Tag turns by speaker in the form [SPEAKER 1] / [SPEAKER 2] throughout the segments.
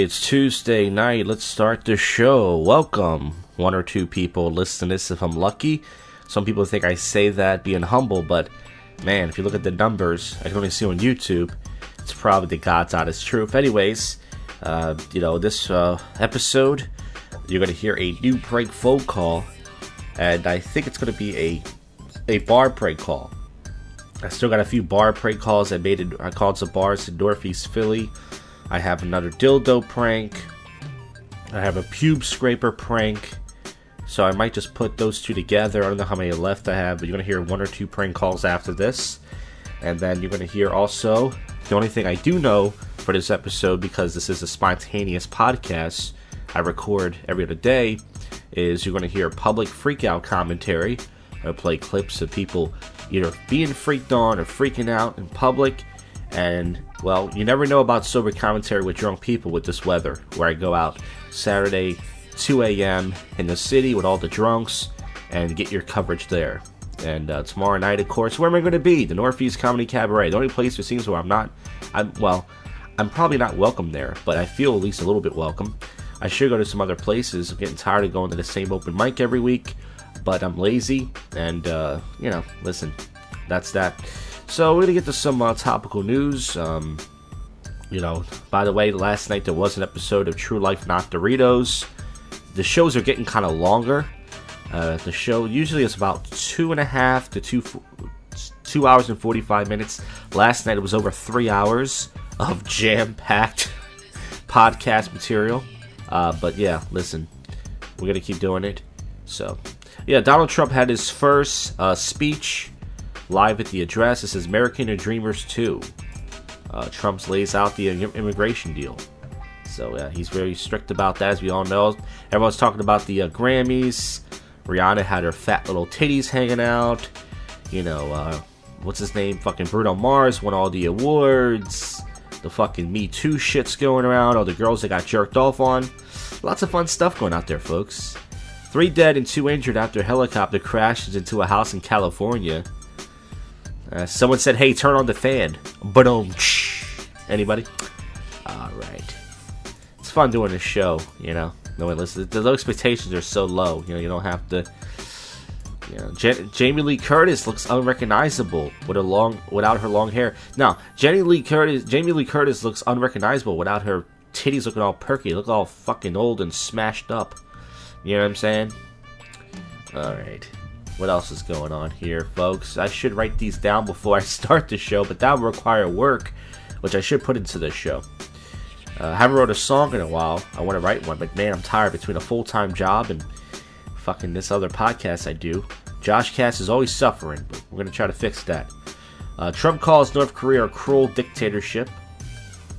[SPEAKER 1] it's Tuesday night. Let's start the show. Welcome. One or two people listen to this if I'm lucky. Some people think I say that being humble, but man, if you look at the numbers I can only see on YouTube, it's probably the God's honest truth. Anyways, this episode, you're going to hear a new prank phone call, and I think it's going to be a bar prank call. I still got a few bar prank calls I called some bars in Northeast Philly. I have another dildo prank. I have a pube scraper prank. So I might just put those two together. I don't know how many left I have, but you're going to hear one or two prank calls after this. And then you're going to hear also, the only thing I do know for this episode, because this is a spontaneous podcast I record every other day, is you're going to hear public freakout commentary. I'll play clips of people either being freaked on or freaking out in public. And, well, you never know about sober commentary with drunk people with this weather, where I go out Saturday, 2 a.m. in the city with all the drunks and get your coverage there. And tomorrow night, of course, where am I going to be? The Northeast Comedy Cabaret. The only place it seems where I'm probably not welcome there, but I feel at least a little bit welcome. I should go to some other places. I'm getting tired of going to the same open mic every week, but I'm lazy, and, listen, that's that. So we're going to get to some topical news. By the way, last night there was an episode of True Life Not Doritos. The shows are getting kind of longer. The show usually is about 2.5 to 2 hours and 45 minutes. Last night it was over 3 hours of jam-packed podcast material. But yeah, listen, we're going to keep doing it. So, yeah, Donald Trump had his first speech live at the address. This is American Dreamers 2. Trump lays out the immigration deal. So he's very strict about that, as we all know. Everyone's talking about the Grammys. Rihanna had her fat little titties hanging out. What's his name? Fucking Bruno Mars won all the awards. The fucking Me Too shit's going around. All the girls that got jerked off on. Lots of fun stuff going out there, folks. 3 dead and 2 injured after a helicopter crashes into a house in California. Someone said, hey, turn on the fan. Anybody? Alright. It's fun doing this show, No one listens. The expectations are so low, you don't have to. Jamie Lee Curtis looks unrecognizable without her long hair. No, Jamie Lee Curtis looks unrecognizable without her titties looking all perky, look all fucking old and smashed up. You know what I'm saying? Alright. What else is going on here, folks? I should write these down before I start the show, but that would require work, which I should put into the show. I haven't wrote a song in a while. I want to write one, but man, I'm tired between a full-time job and fucking this other podcast I do. JoshCast is always suffering, but we're going to try to fix that. Trump calls North Korea a cruel dictatorship.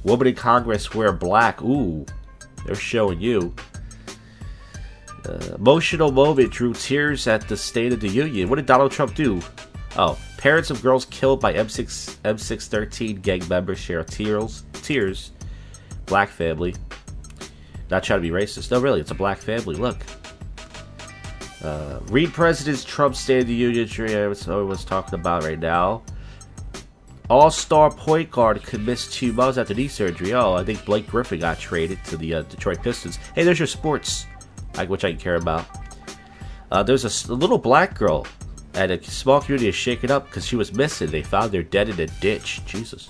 [SPEAKER 1] Women in Congress wear black. Ooh, they're showing you. Emotional moment drew tears at the State of the Union. What did Donald Trump do? Oh, parents of girls killed by M613 gang members share tears. Black family. Not trying to be racist. No, really, it's a black family. Look. Read President Trump's State of the Union. Everyone's talking about right now. All-star point guard could miss 2 months after knee surgery. Oh, I think Blake Griffin got traded to the Detroit Pistons. Hey, there's your sports. Which I care about. There's a little black girl at a small community is shaken up because she was missing. They found her dead in a ditch. Jesus.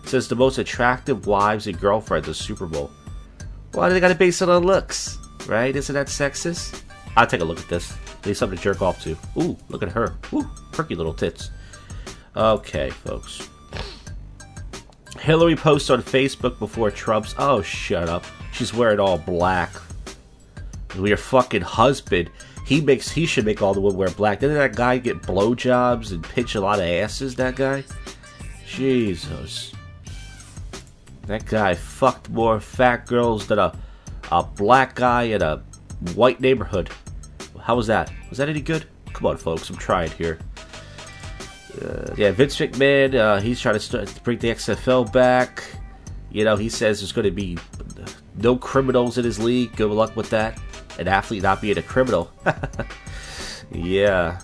[SPEAKER 1] It says the most attractive wives and girlfriends of Super Bowl. Why do they gotta base it on looks? Right? Isn't that sexist? I'll take a look at this. Need something to jerk off to. Ooh, look at her. Ooh, perky little tits. Okay, folks. Hillary posts on Facebook before Trump's. Oh, shut up. She's wearing all black. Your fucking husband, he should make all the women wear black. Didn't that guy get blowjobs and pinch a lot of asses, that guy? Jesus. That guy fucked more fat girls than a black guy in a white neighborhood. How was that? Was that any good? Come on, folks, I'm trying here. Vince McMahon, he's trying to bring the XFL back. He says there's going to be no criminals in his league. Good luck with that. An athlete not being a criminal. Yeah.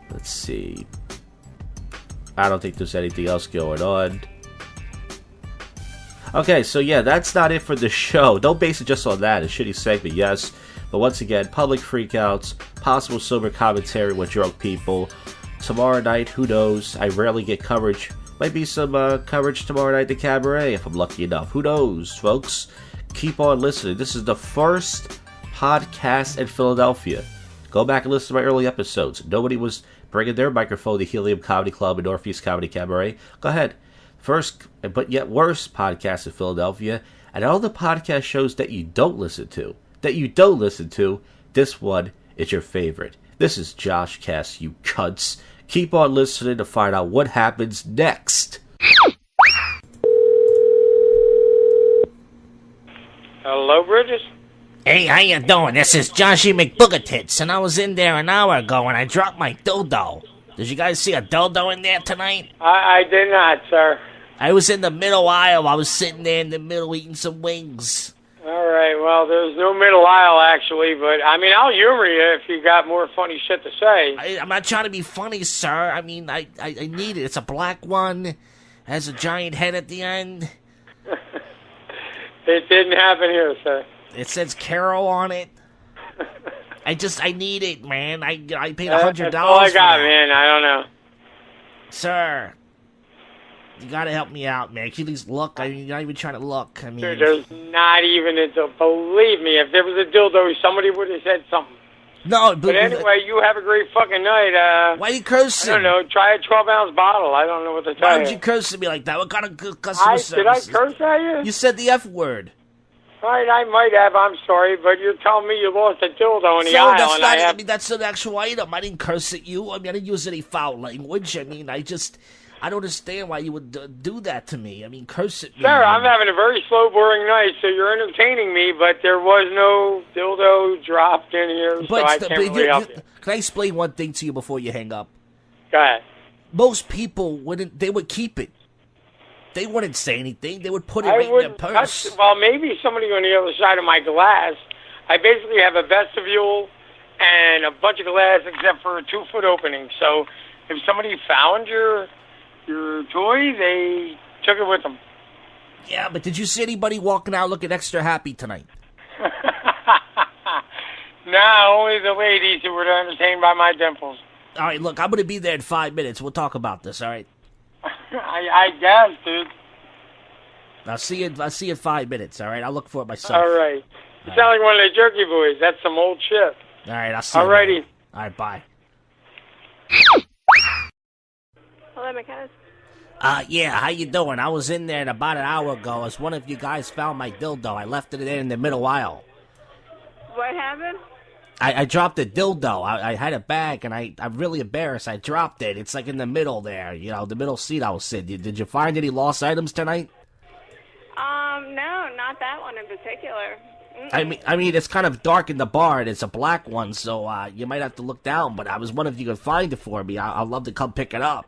[SPEAKER 1] Let's see. I don't think there's anything else going on. Okay, so yeah, that's not it for the show. Don't base it just on that. A shitty segment, yes. But once again, public freakouts, possible sober commentary with drunk people. Tomorrow night, who knows? I rarely get coverage. Might be some coverage tomorrow night at the cabaret if I'm lucky enough. Who knows, folks? Keep on listening. This is the first podcast in Philadelphia. Go back and listen to my early episodes. Nobody was bringing their microphone to Helium Comedy Club and Northeast Comedy Cabaret. Go ahead. First, but yet worse podcast in Philadelphia. And all the podcast shows that you don't listen to, this one is your favorite. This is JoshCast, you cunts. Keep on listening to find out what happens next.
[SPEAKER 2] Hello, Bridges?
[SPEAKER 3] Hey, how you doing? This is Joshy McBoogatits, and I was in there an hour ago and I dropped my dildo. Did you guys see a dildo in there tonight?
[SPEAKER 2] I did not, sir.
[SPEAKER 3] I was in the middle aisle. I was sitting there in the middle eating some wings.
[SPEAKER 2] All right, well, there's no middle aisle, actually, but, I mean, I'll humor you if you got more funny shit to say.
[SPEAKER 3] I'm not trying to be funny, sir. I mean, I need it. It's a black one. Has a giant head at the end.
[SPEAKER 2] It didn't happen here, sir.
[SPEAKER 3] It says Carol on it. I need it, man. I paid $100
[SPEAKER 2] That's all I got,
[SPEAKER 3] for that.
[SPEAKER 2] man. I don't know.
[SPEAKER 3] Sir, you gotta help me out, man. Can you at least look? I mean, you're not even trying to look. I mean,
[SPEAKER 2] Dude, there's not even believe me, if there was a dildo, somebody would have said something.
[SPEAKER 3] no,
[SPEAKER 2] But anyway, you have a great fucking night.
[SPEAKER 3] why are you cursing?
[SPEAKER 2] I don't know. Try a 12-ounce bottle. I don't know what to tell
[SPEAKER 3] Why
[SPEAKER 2] you.
[SPEAKER 3] would you curse at me like that? What kind of customer
[SPEAKER 2] Did I
[SPEAKER 3] service?
[SPEAKER 2] curse at you?
[SPEAKER 3] You said the F word.
[SPEAKER 2] All right, I might have. I'm sorry, but you're telling me you lost a dildo in the
[SPEAKER 3] So
[SPEAKER 2] aisle,
[SPEAKER 3] that's
[SPEAKER 2] and
[SPEAKER 3] not.
[SPEAKER 2] I have...
[SPEAKER 3] I mean, that's an actual item. I didn't curse at you. I mean, I didn't use any foul language. I mean, I don't understand why you would do that to me. I mean, curse at me.
[SPEAKER 2] Sir, I'm having a very slow, boring night, so you're entertaining me, but there was no dildo dropped in here, so I can't really help you.
[SPEAKER 3] Can I explain one thing to you before you hang up?
[SPEAKER 2] Go ahead.
[SPEAKER 3] Most people wouldn't. They would keep it. They wouldn't say anything. They would put it right in their purse.
[SPEAKER 2] Well, maybe somebody on the other side of my glass. I basically have a vestibule and a bunch of glass except for a 2-foot opening. So if somebody found your toy, they took it with them.
[SPEAKER 3] Yeah, but did you see anybody walking out looking extra happy tonight?
[SPEAKER 2] No, only the ladies who were entertained by my dimples.
[SPEAKER 3] All right, look, I'm going to be there in 5 minutes. We'll talk about this, all right?
[SPEAKER 2] I guess, dude.
[SPEAKER 3] I'll see you in 5 minutes, all right? I'll look for it myself.
[SPEAKER 2] All right. You sound like one of the jerky boys. That's some old shit.
[SPEAKER 3] All right, I'll see you.
[SPEAKER 2] Alrighty.
[SPEAKER 3] All right, bye.
[SPEAKER 4] Hello, McKenna.
[SPEAKER 3] Yeah, how you doing? I was in there about an hour ago as one of you guys found my dildo. I left it there in the middle aisle.
[SPEAKER 4] What happened?
[SPEAKER 3] I dropped the dildo. I had a bag, and I'm really embarrassed. I dropped it. It's like in the middle there, the middle seat I was sitting. Did you find any lost items tonight?
[SPEAKER 4] No, not that one in particular.
[SPEAKER 3] I mean, it's kind of dark in the bar, and it's a black one, so you might have to look down. But I was wondering if you could find it for me. I'd love to come pick it up.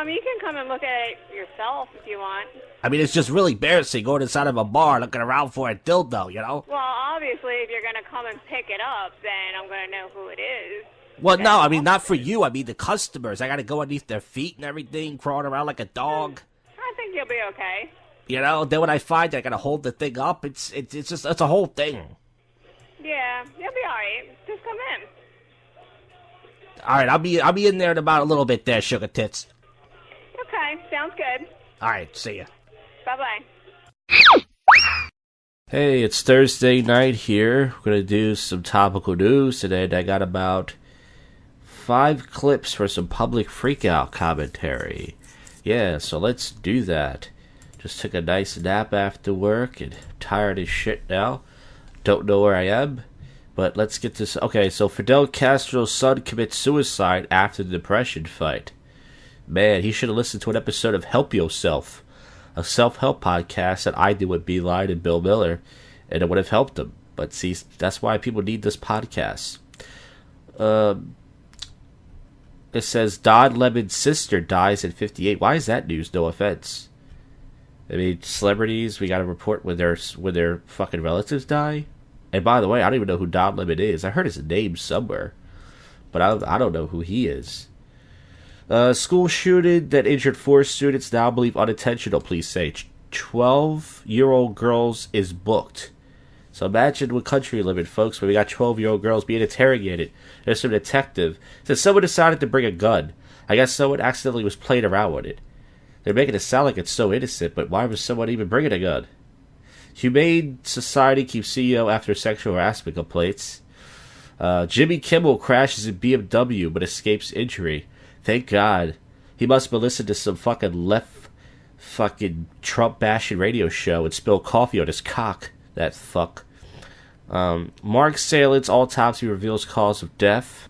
[SPEAKER 4] You can come and look at it yourself if you want.
[SPEAKER 3] I mean, it's just really embarrassing going inside of a bar looking around for a dildo,
[SPEAKER 4] Well, obviously, if you're going to come and pick it up, then I'm going to know who it is.
[SPEAKER 3] Well, no, I mean, not for you. I mean, the customers. I got to go underneath their feet and everything, crawling around like a dog.
[SPEAKER 4] I think you'll be okay.
[SPEAKER 3] Then when I find it, I got to hold the thing up. It's a whole thing.
[SPEAKER 4] Yeah, you'll be all right. Just come in.
[SPEAKER 3] All right, I'll be in there in about a little bit there, sugar tits.
[SPEAKER 4] Okay, sounds good.
[SPEAKER 3] All right, see ya.
[SPEAKER 4] Bye-bye.
[SPEAKER 1] Hey, it's Thursday night here. We're going to do some topical news today. And I got about 5 clips for some public freakout commentary. Yeah, so let's do that. Just took a nice nap after work and I'm tired as shit now. Don't know where I am. But let's get this. Okay, so Fidel Castro's son commits suicide after the depression fight. Man, he should have listened to an episode of Help Yourself, a self-help podcast that I did with Beeline and Bill Miller, and it would have helped him. But see, that's why people need this podcast. It says Don Lemon's sister dies at 58. Why is that news? No offense. I mean, celebrities, we got to report when their fucking relatives die. And by the way, I don't even know who Don Lemon is. I heard his name somewhere, but I don't know who he is. School shooting that injured 4 students now believe unintentional, police say. 12-year-old girls is booked. So imagine what country we live in, folks, where we got 12-year-old girls being interrogated. There's some detective. Said someone decided to bring a gun. I guess someone accidentally was playing around with it. They're making it sound like it's so innocent, but why was someone even bringing a gun? Humane Society keeps CEO after sexual harassment complaints. Jimmy Kimmel crashes in BMW but escapes injury. Thank God. He must have been listening to some fucking Trump bashing radio show and spilled coffee on his cock. That fuck. Mark Salin's autopsy reveals cause of death.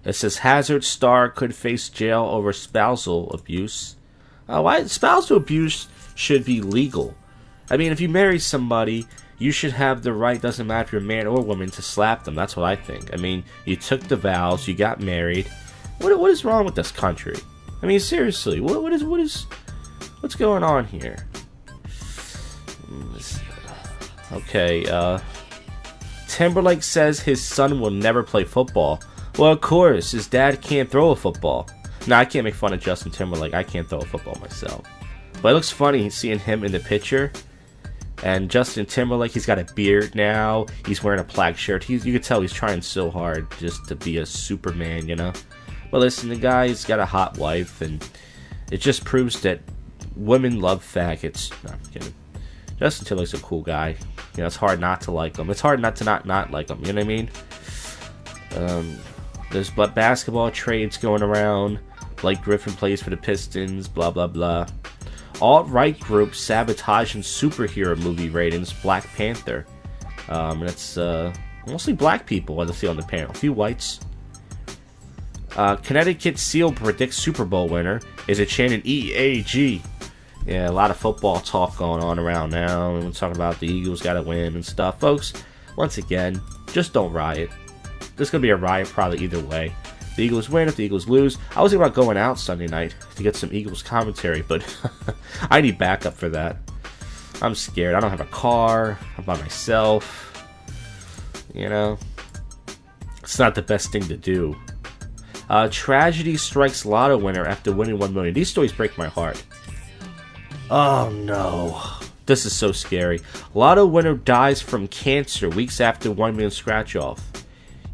[SPEAKER 1] It says Hazard star could face jail over spousal abuse. Why spousal abuse should be legal? I mean, if you marry somebody, you should have the right, doesn't matter if you're a man or woman, to slap them. That's what I think. I mean, you took the vows, you got married. What is wrong with this country? I mean, seriously, what's going on here? Okay, Timberlake says his son will never play football. Well, of course, his dad can't throw a football. No, I can't make fun of Justin Timberlake. I can't throw a football myself. But it looks funny seeing him in the picture. And Justin Timberlake, he's got a beard now. He's wearing a plaid shirt. You can tell he's trying so hard just to be a Superman, you know? But listen, the guy's got a hot wife, and it just proves that women love faggots. No, I'm kidding. Justin Timberlake's a cool guy. You know, it's hard not to like him. It's hard not to not like him, you know what I mean? There's basketball trades going around. Blake Griffin plays for the Pistons, blah, blah, blah. Alt-right group sabotaging superhero movie ratings, Black Panther. And it's mostly black people, as I see on the panel. A few whites. Connecticut Seal predicts Super Bowl winner. Is it Shannon EAG? Yeah, a lot of football talk going on around now. We're talking about the Eagles got to win and stuff. Folks, once again, just don't riot. There's going to be a riot probably either way. If the Eagles win, if the Eagles lose. I was thinking about going out Sunday night to get some Eagles commentary, but I need backup for that. I'm scared. I don't have a car. I'm by myself. You know? It's not the best thing to do. Tragedy strikes lotto winner after winning $1 million. These stories break my heart. Oh no. This is so scary. Lotto winner dies from cancer weeks after $1 million scratch off.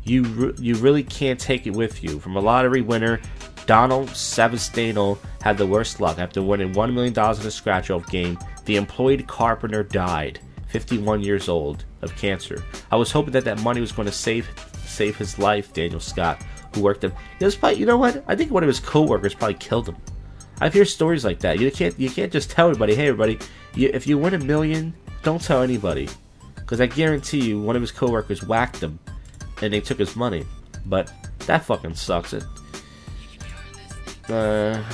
[SPEAKER 1] You really can't take it with you. From a lottery winner, Donald Savastano had the worst luck. After winning $1 million in a scratch-off game, the employed carpenter died, 51 years old, of cancer. I was hoping that money was going to save his life, Daniel Scott, who worked him. You know what? I think one of his co-workers probably killed him. I've heard stories like that. You can't just tell everybody, hey, everybody, if you win $1 million, don't tell anybody. Because I guarantee you, one of his co-workers whacked him, and they took his money. But that fucking sucks. I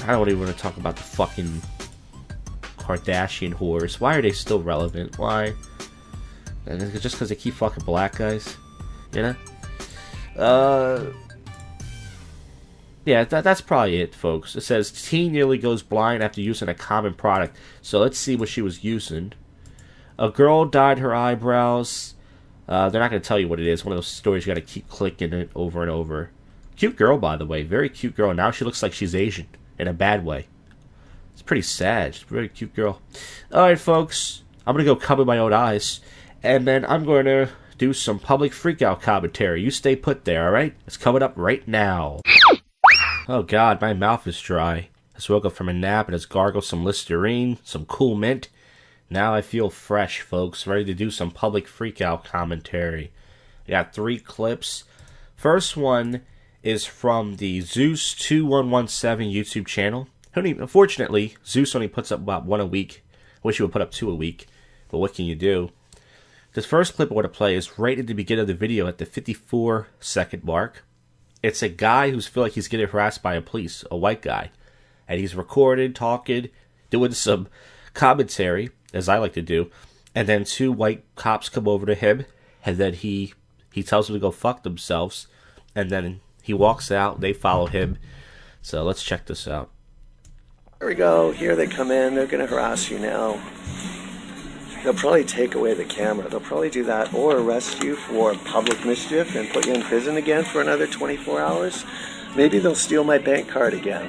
[SPEAKER 1] don't even want to talk about the fucking Kardashian whores. Why are they still relevant? Why? And it's just because they keep fucking black guys? You know? Yeah, that's probably it, folks. It says, teen nearly goes blind after using a common product. So let's see what she was using. A girl dyed her eyebrows. They're not going to tell you what it is. One of those stories you got to keep clicking it over and over. Cute girl, by the way. Very cute girl. Now she looks like she's Asian. In a bad way. It's pretty sad. She's a very cute girl. Alright, folks. I'm going to go cover my own eyes. And then I'm going to do some public freakout commentary. You stay put there, alright? It's coming up right now. Oh, God. My mouth is dry. I just woke up from a nap and just gargled some Listerine. Some Cool Mint. Now I feel fresh, folks, ready to do some public freakout commentary. I got 3 clips. First one is from the Zeus2117 YouTube channel. Unfortunately, Zeus only puts up about 1 a week. I wish he would put up 2 a week, but what can you do? This first clip I want to play is right at the beginning of the video at the 54-second mark. It's a guy who's feel like he's getting harassed by a police, a white guy. And he's recorded, talking, doing some commentary, as I like to do, and then 2 white cops come over to him, and then he tells them to go fuck themselves, and then he walks out, they follow him. So let's check this out.
[SPEAKER 5] Here we go, here they come in, they're going to harass you now. They'll probably take away the camera, they'll probably do that, or arrest you for public mischief and put you in prison again for another 24 hours. Maybe they'll steal my bank card again.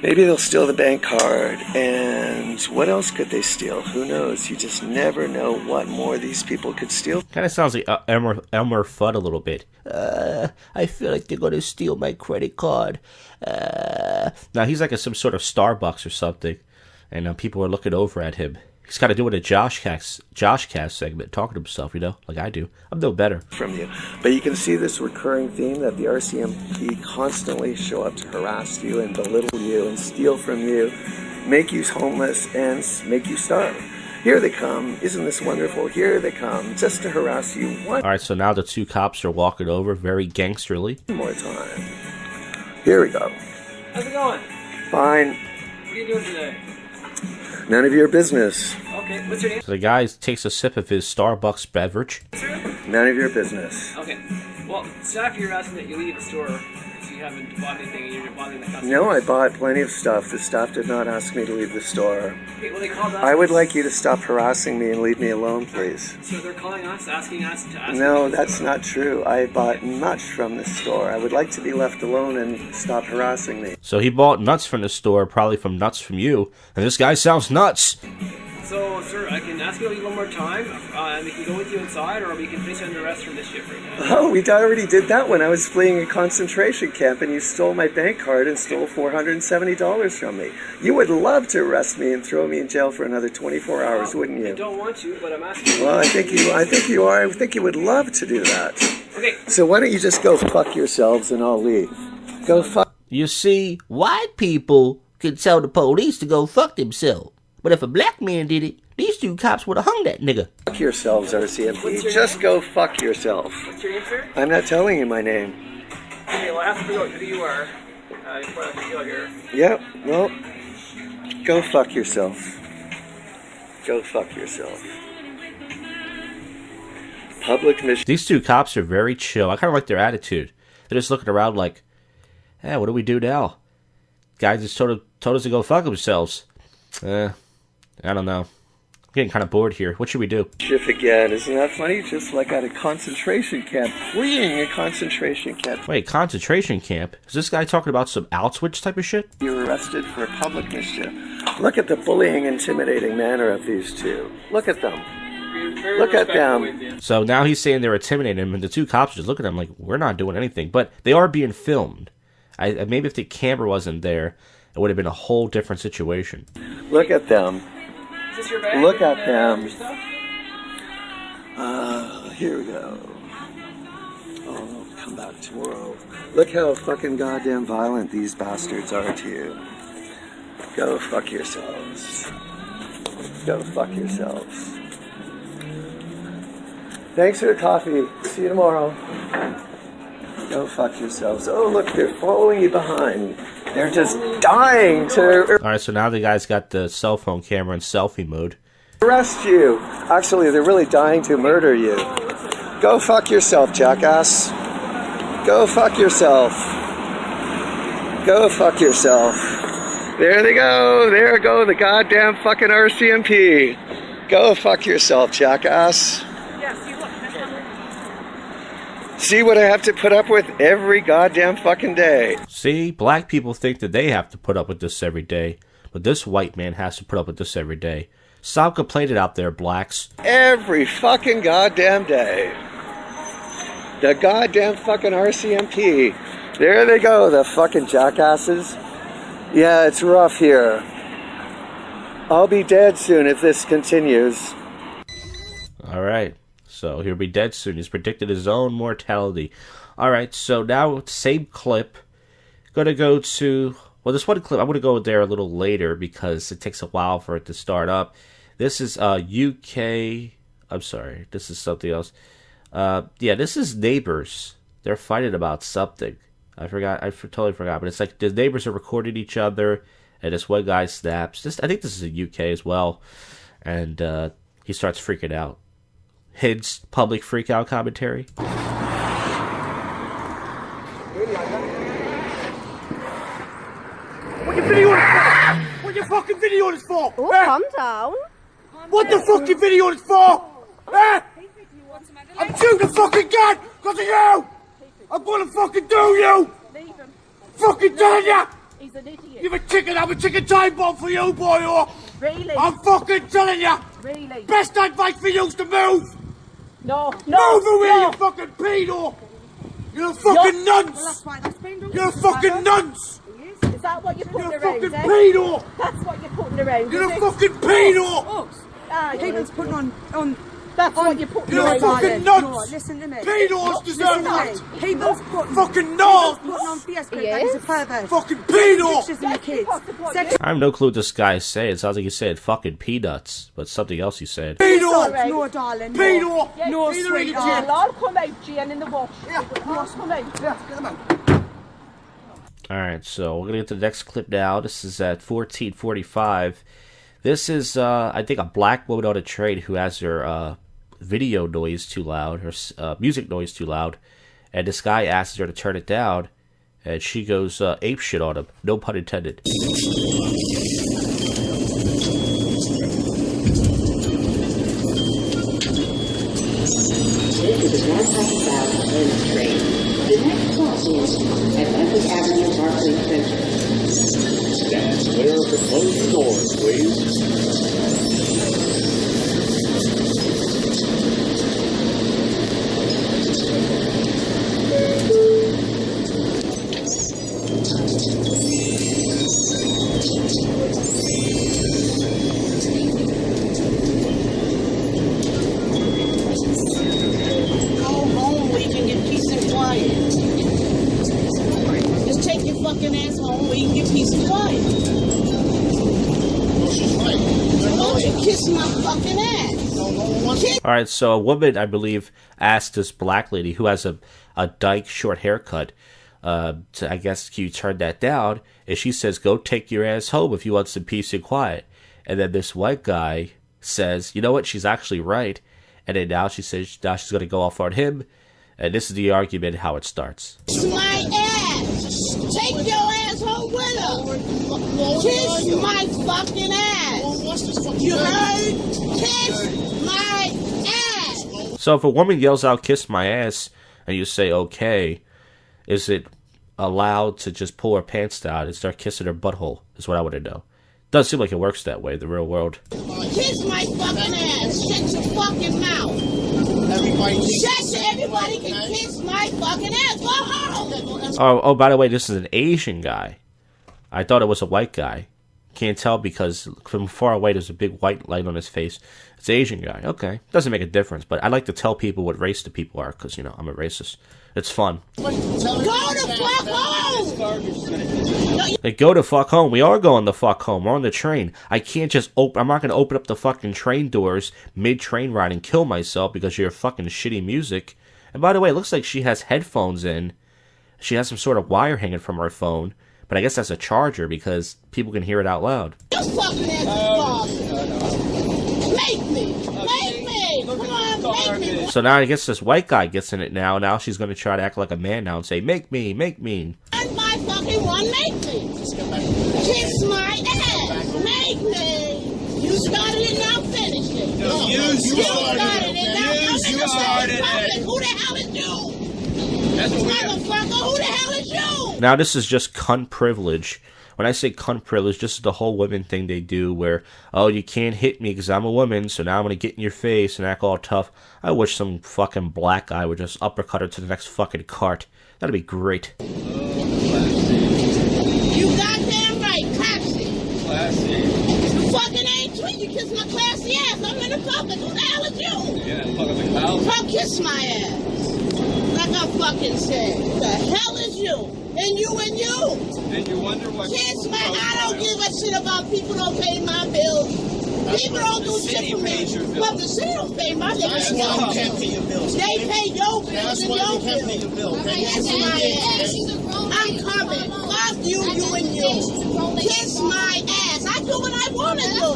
[SPEAKER 5] Maybe they'll steal the bank card, and what else could they steal? Who knows? You just never know what more these people could steal.
[SPEAKER 1] Kind of sounds like Elmer Fudd a little bit. I feel like they're going to steal my credit card. Now, he's like some sort of Starbucks or something, and people are looking over at him. He's got to do it a JoshCast segment, talking to himself, you know, like I do. I'm no better.
[SPEAKER 5] From you. But you can see this recurring theme that the RCMP constantly show up to harass you and belittle you and steal from you, make you homeless, and make you starve. Here they come. Isn't this wonderful? Here they come, just to harass you one
[SPEAKER 1] All right, so now the two cops are walking over, very gangsterly.
[SPEAKER 5] more time. Here we go.
[SPEAKER 6] How's it going?
[SPEAKER 5] Fine.
[SPEAKER 6] What are you doing today?
[SPEAKER 5] None of your business.
[SPEAKER 6] Okay, what's your name?
[SPEAKER 1] So the guy takes a sip of his Starbucks beverage.
[SPEAKER 5] None of your business.
[SPEAKER 6] Okay. Well, staff here asking that you leave the store because you haven't bought anything and you're bothering the customers.
[SPEAKER 5] No, I bought plenty of stuff. The staff did not ask me to leave the store.
[SPEAKER 6] Okay, well, they called us.
[SPEAKER 5] I would like you to stop harassing me and leave me alone, please.
[SPEAKER 6] So they're calling us, asking us to ask
[SPEAKER 5] No,
[SPEAKER 6] you to
[SPEAKER 5] that's not true. I bought nuts from the store. I would like to be left alone and stop harassing me.
[SPEAKER 1] So he bought nuts from the store, probably from nuts from you, and this guy sounds nuts.
[SPEAKER 6] So, sir, I can ask you to leave one more time, and we can go with you inside, or we can place you under arrest from this shift right now.
[SPEAKER 5] Oh, we already did that when I was fleeing a concentration camp and you stole my bank card and stole $470 from me. You would love to arrest me and throw me in jail for another 24 hours, wouldn't
[SPEAKER 6] I
[SPEAKER 5] you?
[SPEAKER 6] don't want to, but I'm asking you.
[SPEAKER 5] Well, I think you are. I think you would love to do that.
[SPEAKER 6] Okay.
[SPEAKER 5] So why don't you just go fuck yourselves and I'll leave. Go fuck.
[SPEAKER 3] You see, white people can tell the police to go fuck themselves. But if a black man did it, these two cops would have hung that nigga.
[SPEAKER 5] Fuck yourselves, RCMP. Just
[SPEAKER 6] name?
[SPEAKER 5] go fuck yourself.
[SPEAKER 6] What's your name, sir?
[SPEAKER 5] I'm not telling you my name.
[SPEAKER 6] Okay, well, I have to figure out who you are before I can go here.
[SPEAKER 5] Yep, well, go fuck yourself. Go fuck yourself. Public mission.
[SPEAKER 1] These two cops are very chill. I kind of like their attitude. They're just looking around like, hey, what do we do now? Guys just told us to go fuck themselves. I don't know. I'm getting kind of bored here. What should we do?
[SPEAKER 5] Shift again. Isn't that funny? Just like at a concentration camp. Fleeing a concentration camp.
[SPEAKER 1] Wait, concentration camp? Is this guy talking about some Auschwitz type of shit?
[SPEAKER 5] You're arrested for public mischief. Look at the bullying, intimidating manner of these two. Look at them. Look at them.
[SPEAKER 1] So now he's saying they're intimidating him, and the two cops just look at him like, we're not doing anything. But they are being filmed. Maybe if the camera wasn't there, it would have been a whole different situation.
[SPEAKER 5] Look at them.
[SPEAKER 6] Is this your bag?
[SPEAKER 5] Look at them.
[SPEAKER 6] Your stuff?
[SPEAKER 5] Here we go. Oh, come back tomorrow. Look how fucking goddamn violent these bastards are to you. Go fuck yourselves. Go fuck yourselves. Thanks for the coffee. See you tomorrow. Go fuck yourselves. Oh, look, they're following you behind. They're just dying to
[SPEAKER 1] Alright, so now the guy's got the cell phone camera in selfie mode.
[SPEAKER 5] arrest you. Actually, they're really dying to murder you. Go fuck yourself, jackass. Go fuck yourself. Go fuck yourself. There they go. There go the goddamn fucking RCMP. Go fuck yourself, jackass. See what I have to put up with every goddamn fucking day.
[SPEAKER 1] See, black people think that they have to put up with this every day, but this white man has to put up with this every day. Stop complaining out there, blacks.
[SPEAKER 5] Every fucking goddamn day. The goddamn fucking RCMP. There they go, the fucking jackasses. Yeah, it's rough here. I'll be dead soon if this continues.
[SPEAKER 1] Alright, so he'll be dead soon. He's predicted his own mortality. Alright, so now, same clip. Gonna go to... Well, this one clip, I'm gonna go there a little later because it takes a while for it to start up. This is UK... I'm sorry, this is something else. Yeah, this is neighbors. They're fighting about something. I totally forgot, but it's like the neighbors are recording each other, and this one guy snaps. I think this is in UK as well, and he starts freaking out. Hid's public freak out commentary.
[SPEAKER 7] What your video is for? What your fucking video is for?
[SPEAKER 4] Oh, calm down.
[SPEAKER 7] What the fucking video is for? I'm shooting the fucking gun because of you! I'm gonna fucking do you! Fucking telling ya!
[SPEAKER 8] He's an idiot.
[SPEAKER 7] I'm a chicken time bomb for you, boy, or...
[SPEAKER 8] Really?
[SPEAKER 7] I'm fucking telling you!
[SPEAKER 8] Really?
[SPEAKER 7] Best advice for you is to move!
[SPEAKER 8] No.
[SPEAKER 7] Move away, you fucking pedo! You're a fucking nonce!
[SPEAKER 8] Well, that's fine. That's been done.
[SPEAKER 7] You're a fucking nonce!
[SPEAKER 8] Is that what you're putting
[SPEAKER 7] You're a
[SPEAKER 8] around,
[SPEAKER 7] fucking
[SPEAKER 8] eh?
[SPEAKER 7] pedo!
[SPEAKER 8] That's what you're putting around,
[SPEAKER 7] You're
[SPEAKER 8] is
[SPEAKER 7] a
[SPEAKER 8] it?
[SPEAKER 7] fucking pedo!
[SPEAKER 8] Ah,
[SPEAKER 9] People's putting on
[SPEAKER 8] that's what you're putting
[SPEAKER 7] You're a
[SPEAKER 8] around.
[SPEAKER 7] fucking
[SPEAKER 9] No,
[SPEAKER 7] nonce!
[SPEAKER 9] listen to me.
[SPEAKER 7] Pedos deserve that!
[SPEAKER 9] People's putting
[SPEAKER 7] Fucking nonce!
[SPEAKER 9] on Facebook
[SPEAKER 8] He
[SPEAKER 9] that he's a
[SPEAKER 8] is?
[SPEAKER 9] pervert.
[SPEAKER 7] Fucking pedo!
[SPEAKER 9] Pictures of your kids.
[SPEAKER 1] I have no clue what this guy is saying. It sounds like he said fucking peanuts, but something else he said.
[SPEAKER 7] Pedo!
[SPEAKER 9] No, darling.
[SPEAKER 7] Pedo!
[SPEAKER 9] No,
[SPEAKER 7] Pedo
[SPEAKER 9] sweetheart.
[SPEAKER 8] It'll all come out, Jan, in the wash. Yeah, it'll all come out.
[SPEAKER 1] Alright, so we're gonna get to the next clip now. This is at 14:45. This is, I think, a black woman on a train who has her video noise too loud, her music noise too loud, and this guy asks her to turn it down, and she goes apeshit on him. No pun intended.
[SPEAKER 10] This is a northbound train. The next crossing is at Essex Avenue, Barclays Center.
[SPEAKER 11] Stand clear of the closing doors, please.
[SPEAKER 1] Alright, so a woman, I believe, asked this black lady who has a dyke short haircut, I guess, can you turn that down? And she says, go take your ass home if you want some peace and quiet. And then this white guy says, you know what, she's actually right. And then now she says now she's going to go off on him. And this is the argument, how it starts.
[SPEAKER 12] My ass! Take your ass home with her! Kiss my fucking ass! You heard? Kiss my ass!
[SPEAKER 1] So if a woman yells out, kiss my ass, and you say, okay, is it allowed to just pull her pants down and start kissing her butthole, is what I want to know. Does seem like it works that way in the real world.
[SPEAKER 12] Kiss my fucking ass! Shut your fucking mouth! Everybody can kiss my fucking ass! Go home!
[SPEAKER 1] Oh, by the way, this is an Asian guy. I thought it was a white guy. Can't tell because from far away there's a big white light on his face. It's an Asian guy. Okay. Doesn't make a difference, but I like to tell people what race the people are because, you know, I'm a racist. It's fun.
[SPEAKER 12] Go the fuck home!
[SPEAKER 1] Like, go to fuck home. We are going the fuck home. We're on the train. I can't just I'm not going to open up the fucking train doors mid-train ride and kill myself because of your fucking shitty music. And by the way, it looks like she has headphones in. She has some sort of wire hanging from her phone. But I guess that's a charger because people can hear it out loud.
[SPEAKER 12] You fucking ass Make me! Make me! Come on, make me!
[SPEAKER 1] So now I guess this white guy gets in it now. Now she's going to try to act like a man now and say, make me, make me.
[SPEAKER 12] And my fucking one, make me! Kiss my ass! Make me! You started it, now finish it!
[SPEAKER 11] No, you started
[SPEAKER 12] it, now
[SPEAKER 11] you started it!
[SPEAKER 12] Who the hell is you? Motherfucker, who the hell is you?
[SPEAKER 1] Now this is just cunt privilege. When I say cunt privilege, this is the whole women thing they do where, oh, you can't hit me because I'm a woman, so now I'm going to get in your face and act all tough. I wish some fucking black guy would just uppercut her to the next fucking cart. That'd be great.
[SPEAKER 12] You goddamn right, classy.
[SPEAKER 11] Classy.
[SPEAKER 12] You fucking ain't tweet, you kiss my classy ass. I'm in the public. Who the hell is you?
[SPEAKER 11] Yeah, fucking like house.
[SPEAKER 12] Come kiss my ass. Like I fucking said. Who the hell is you? And you and you.
[SPEAKER 11] And you wonder what...
[SPEAKER 12] Kiss my... I don't give a shit about people don't pay my bills. People don't do shit for me. Well, the city don't pay my bills.
[SPEAKER 13] That's why you can't pay your bills.
[SPEAKER 12] They pay your bills and your
[SPEAKER 13] can't pay your bills.
[SPEAKER 12] Kiss my ass. I'm coming. Fuck you, you and you. Kiss my ass. I do what I want to do.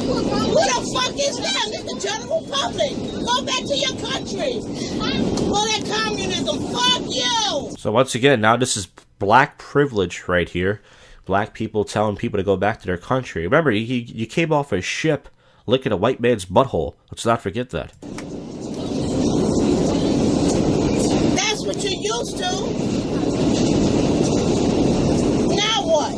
[SPEAKER 12] Who the fuck is them? It's the general public. Go back to your country. All that communism. Fuck you.
[SPEAKER 1] So once again, now this is black privilege right here. Black people telling people to go back to their country. Remember, you came off a ship licking a white man's butthole. Let's not forget that.
[SPEAKER 12] That's what you're used to. Now what?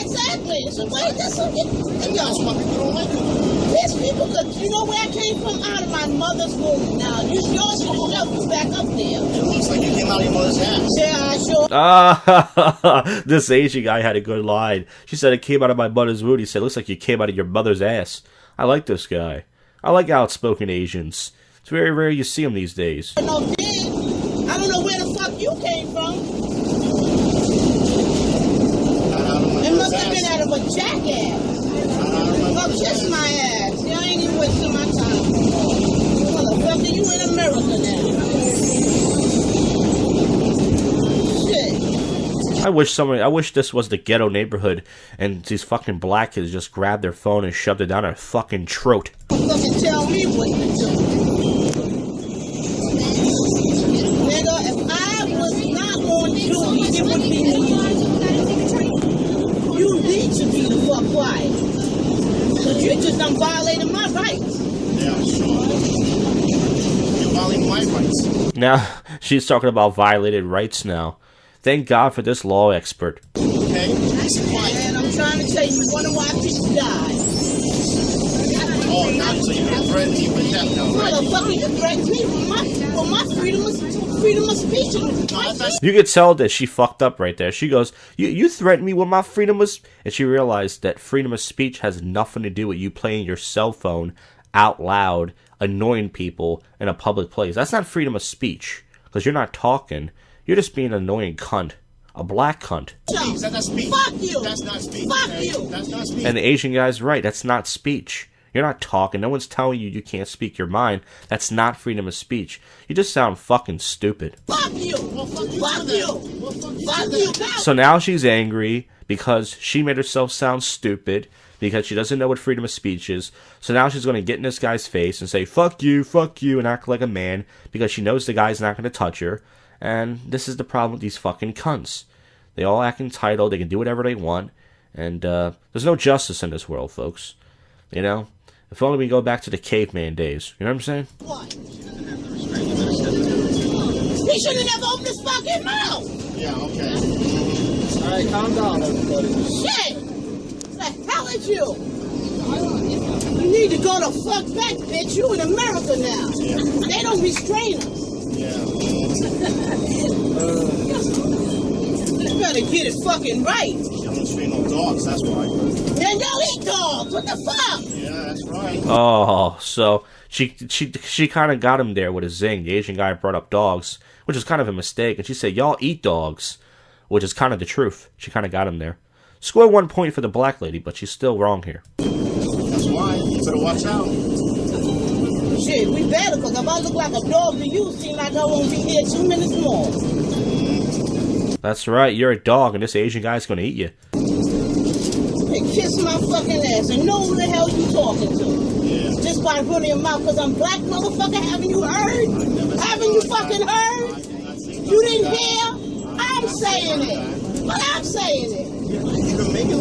[SPEAKER 12] Exactly. So wait, that's something. That's why people don't like it. These people, cause you know where I came from? Out of my mother's womb. Now, yours should have helped you back up there.
[SPEAKER 13] It looks like you came out of your mother's ass.
[SPEAKER 12] Yeah, I sure.
[SPEAKER 1] Ah, this Asian guy had a good line. She said it came out of my mother's womb. He said, looks like you came out of your mother's ass. I like this guy. I like outspoken Asians. It's very rare you see them these days.
[SPEAKER 12] I don't know where the fuck you came from. It must have been out of a jackass. Well, kiss my ass. You ain't even wasting my time. Motherfucker, you in America now. Shit.
[SPEAKER 1] I wish this was the ghetto neighborhood and these fucking black kids just grabbed their phone and shoved it down their fucking throat.
[SPEAKER 12] Fucking tell me what to do. Nigga, if I was not on duty, it would be me. You need to be the fuck quiet. Cause you just done violated my rights.
[SPEAKER 13] Yeah, sure. You're violating my rights.
[SPEAKER 1] Now, she's talking about violated rights now. Thank God for this law expert.
[SPEAKER 13] Okay,
[SPEAKER 12] and I'm trying to tell you, you wonder why people die.
[SPEAKER 13] Oh, not so you can threaten me with death now, right?
[SPEAKER 12] Motherfucker, you threatened me for my freedom of speech.
[SPEAKER 1] You could tell that she fucked up right there. She goes, you threatened me with my freedom of... And she realized that freedom of speech has nothing to do with you playing your cell phone out loud, annoying people in a public place. That's not freedom of speech, because you're not talking. You're just being an annoying cunt. A black cunt.
[SPEAKER 13] That's not speech.
[SPEAKER 12] Fuck you.
[SPEAKER 13] That's not speech.
[SPEAKER 12] Fuck
[SPEAKER 13] okay?
[SPEAKER 12] you.
[SPEAKER 13] That's not speech.
[SPEAKER 1] And the Asian guy's right. That's not speech. You're not talking. No one's telling you can't speak your mind. That's not freedom of speech. You just sound fucking stupid.
[SPEAKER 12] Fuck you. Well, fuck you. Fuck you.
[SPEAKER 1] So now she's angry because she made herself sound stupid because she doesn't know what freedom of speech is. So now she's going to get in this guy's face and say, fuck you, and act like a man because she knows the guy's not going to touch her. And this is the problem with these fucking cunts. They all act entitled. They can do whatever they want. And there's no justice in this world, folks. You know? If only we go back to the caveman days. You know what I'm saying?
[SPEAKER 12] What? He should have never opened his fucking mouth.
[SPEAKER 13] Yeah, okay.
[SPEAKER 7] Alright, calm down, everybody.
[SPEAKER 12] Shit! The hell is you? You need to go the fuck back, bitch. You in America now.
[SPEAKER 13] Yeah.
[SPEAKER 12] They don't restrain us.
[SPEAKER 13] Yeah.
[SPEAKER 12] You better get it fucking right.
[SPEAKER 13] You don't restrain no dogs, that's why.
[SPEAKER 12] And don't eat dogs. What the fuck?
[SPEAKER 13] Yeah, that's right.
[SPEAKER 1] Oh, so she kind of got him there with a zing. The Asian guy brought up dogs, which is kind of a mistake. And she said, y'all eat dogs, which is kind of the truth. She kind of got him there. Score 1 point for the black lady, but she's still wrong here.
[SPEAKER 13] That's why. You better watch out.
[SPEAKER 12] Shit, we better, because if I look like a dog to you, seem like I won't be here 2 minutes more.
[SPEAKER 1] That's right, you're a dog, and this Asian guy's gonna eat you.
[SPEAKER 12] Hey, kiss my fucking ass and know who the hell you talking to.
[SPEAKER 13] Yeah.
[SPEAKER 12] Just by running your mouth, because I'm black, motherfucker. Haven't you heard? Haven't you fucking heard? You didn't hear? I'm saying it. But I'm saying it.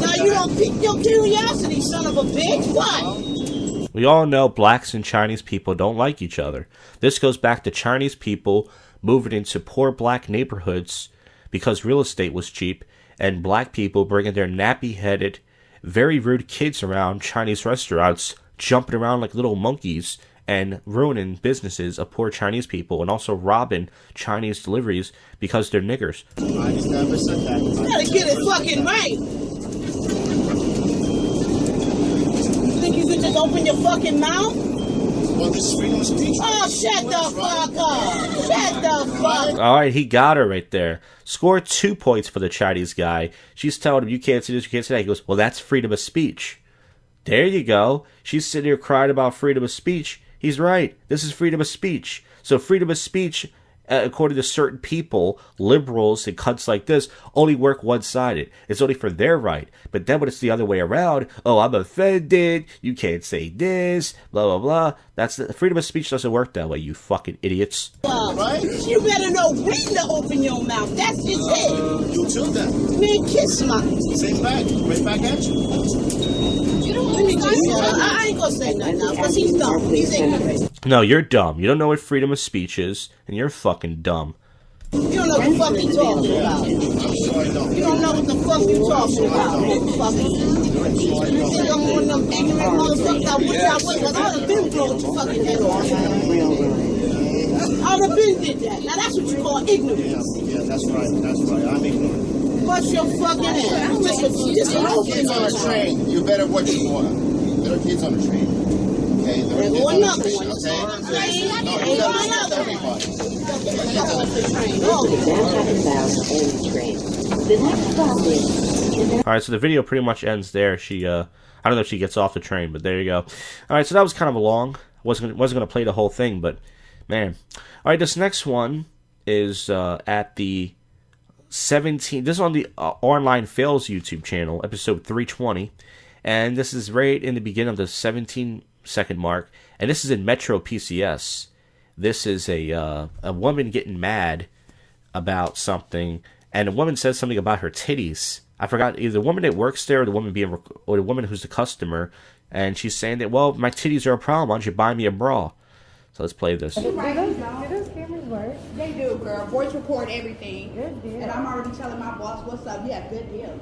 [SPEAKER 12] Now you don't pique your curiosity, son of a bitch. What?
[SPEAKER 1] We all know blacks and Chinese people don't like each other. This goes back to Chinese people moving into poor black neighborhoods because real estate was cheap, and black people bringing their nappy-headed, very rude kids around Chinese restaurants, jumping around like little monkeys, and ruining businesses of poor Chinese people, and also robbing Chinese deliveries because they're niggers.
[SPEAKER 13] I just never said that.
[SPEAKER 12] You gotta get it fucking right. You could just open your fucking mouth?
[SPEAKER 13] Well, this is freedom of speech.
[SPEAKER 12] Oh, shut the fuck up. Shut the fuck up.
[SPEAKER 1] Alright, he got her right there. Score 2 points for the Chinese guy. She's telling him, you can't say this, you can't say that. He goes, well, that's freedom of speech. There you go. She's sitting here crying about freedom of speech. He's right. This is freedom of speech. So freedom of speech, according to certain people, liberals and cunts like this, only work one-sided. It's only for their right. But then when it's the other way around, oh, I'm offended, you can't say this, blah, blah, blah. That's the freedom of speech doesn't work that way, you fucking idiots.
[SPEAKER 12] Right? You better know when to open your mouth. That's just it.
[SPEAKER 13] You too, then.
[SPEAKER 12] Man, kiss my...
[SPEAKER 13] Same back. Right back at you.
[SPEAKER 12] Let me just... I ain't gonna say nothing now, because he's dumb. He's ignorant.
[SPEAKER 1] No, you're dumb. You don't know what freedom of speech is, and you're fucking dumb.
[SPEAKER 12] You don't know what the fuck you talking about. You don't know what the fuck you talking about, motherfucker. You think I'm one of them ignorant motherfuckers? I wish I was, because I would have been blowing your fucking head off. I would have been did that. Now that's what you call ignorance.
[SPEAKER 13] Yeah, that's right. I'm ignorant.
[SPEAKER 12] What's your fucking ass? Just a whole
[SPEAKER 13] kids on the train. You better watch your water. There are kids on the train. Okay, there are kids on the train.
[SPEAKER 1] Alright, so the video pretty much ends there. She, I don't know if she gets off the train, but there you go. Alright, so that was kind of a long. Wasn't going to play the whole thing, but man. Alright, this next one is at the 17. This is on the Online Fails YouTube channel, episode 320. And this is right in the beginning of the 17-second mark. And this is in Metro PCS. This is a woman getting mad about something, and the woman says something about her titties. I forgot, either the woman that works there or the woman who's the customer, and she's saying that, well, my titties are a problem. Why don't you buy me a bra? So let's play this.
[SPEAKER 14] Do those cameras work?
[SPEAKER 9] They do, girl. Voice record everything.
[SPEAKER 14] Good deal.
[SPEAKER 9] And I'm already telling my boss what's up. Yeah, good deal.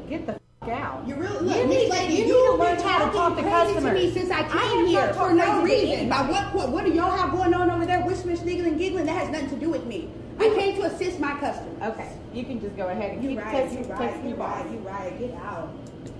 [SPEAKER 14] Get the f*** out.
[SPEAKER 9] You really
[SPEAKER 14] You
[SPEAKER 9] look,
[SPEAKER 14] need
[SPEAKER 9] lady,
[SPEAKER 14] to
[SPEAKER 9] you've
[SPEAKER 14] learn
[SPEAKER 9] been
[SPEAKER 14] how to talk to customers.
[SPEAKER 9] to me since I came here for no reason. By what do y'all have going on over there? Whispering, sniggling, giggling. That has nothing to do with me. I came to assist my customer.
[SPEAKER 14] Okay, you can just go ahead and
[SPEAKER 9] You
[SPEAKER 14] keep
[SPEAKER 9] right.
[SPEAKER 14] texting
[SPEAKER 9] You right. Get out.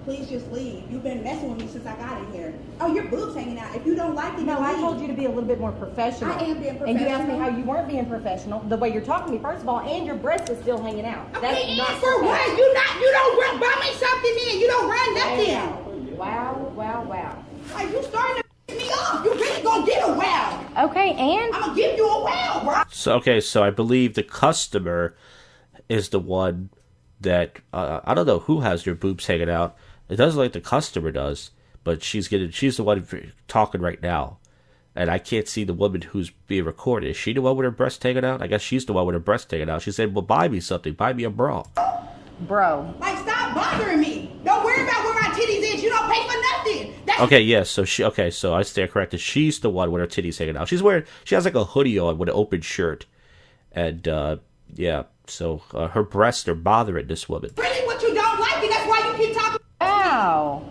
[SPEAKER 9] Please just leave. You've been messing with me since I got in here. Oh, your boobs hanging out. If you don't like it,
[SPEAKER 14] No,
[SPEAKER 9] then
[SPEAKER 14] I
[SPEAKER 9] leave.
[SPEAKER 14] told you to be a little bit more professional.
[SPEAKER 9] I am being
[SPEAKER 14] And you asked me
[SPEAKER 9] professional.
[SPEAKER 14] how you weren't being professional. The way you're talking to me, first of all, and your breast is still hanging out. That's
[SPEAKER 9] Okay,
[SPEAKER 14] not
[SPEAKER 9] and for what?
[SPEAKER 14] professional.
[SPEAKER 9] You don't run, buy me something in. You don't run nothing.
[SPEAKER 14] Wow.
[SPEAKER 9] Like, you starting to piss me off. You really gonna get a wow.
[SPEAKER 14] Okay, and?
[SPEAKER 9] I'm gonna give you a wow, bro.
[SPEAKER 1] So I believe the customer is the one that, I don't know who has their boobs hanging out. It doesn't look like the customer does, but she's the one talking right now. And I can't see the woman who's being recorded. Is she the one with her breast hanging out? I guess she's the one with her breast hanging out. She said, well, buy me something. Buy me a bra.
[SPEAKER 14] Bro.
[SPEAKER 9] Like, stop bothering me. Don't worry about where my titties is. You don't pay for nothing. That's
[SPEAKER 1] Okay, yes. So I stand corrected. She's the one with her titties hanging out. She has like a hoodie on with an open shirt. And, yeah. So her breasts are bothering this woman.
[SPEAKER 9] really what you don't like, and that's why you keep talking.
[SPEAKER 14] Ow.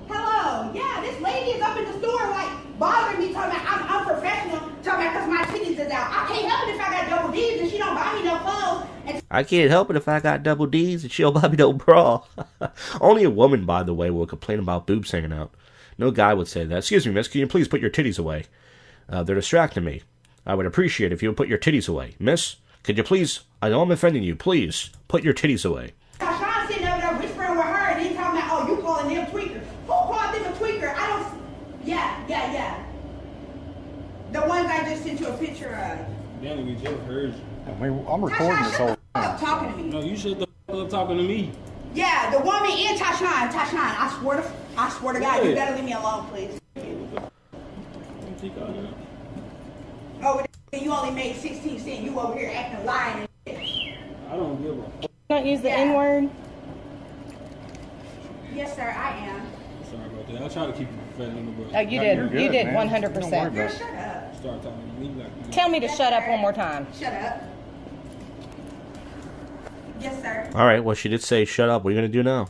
[SPEAKER 9] Hello. Yeah, this lady is up in the store, like, bothering me, talking about I'm unprofessional, talking about because my titties is out. I can't help it if I got double D's and she don't buy me no clothes. And
[SPEAKER 1] I can't help it if I got double D's and she'll buy me no bra. Only a woman, by the way, will complain about boobs hanging out. No guy would say that. Excuse me, miss, can you please put your titties away? They're distracting me. I would appreciate it if you would put your titties away. Miss, could you please, I know I'm offending you, please, put your titties away.
[SPEAKER 9] Tashawn sitting over there whispering with her and then talking about, oh, you calling them tweakers. Who called them a tweaker? I don't... Yeah. The ones I just sent you a picture of.
[SPEAKER 15] Danny, we just heard you.
[SPEAKER 16] I'm recording this whole
[SPEAKER 9] Stop talking to me.
[SPEAKER 15] No, you shut the f up talking to me.
[SPEAKER 9] Yeah, the woman and Tashawn, I swear to God, you better leave me alone, please. Oh, you only made 16 cents. You over here acting lying and shit.
[SPEAKER 15] I don't give a f.
[SPEAKER 14] Don't use the N-word.
[SPEAKER 9] Yes, sir, I am.
[SPEAKER 15] Sorry about that. I'll try to keep it professional, but...
[SPEAKER 14] Oh, you did. You did 100%.
[SPEAKER 9] Girl, shut up.
[SPEAKER 15] Start talking to me like...
[SPEAKER 14] Tell me to shut up one more time.
[SPEAKER 9] Shut up. Yes, sir.
[SPEAKER 1] All right, well, she did say shut up. What are you going to do now?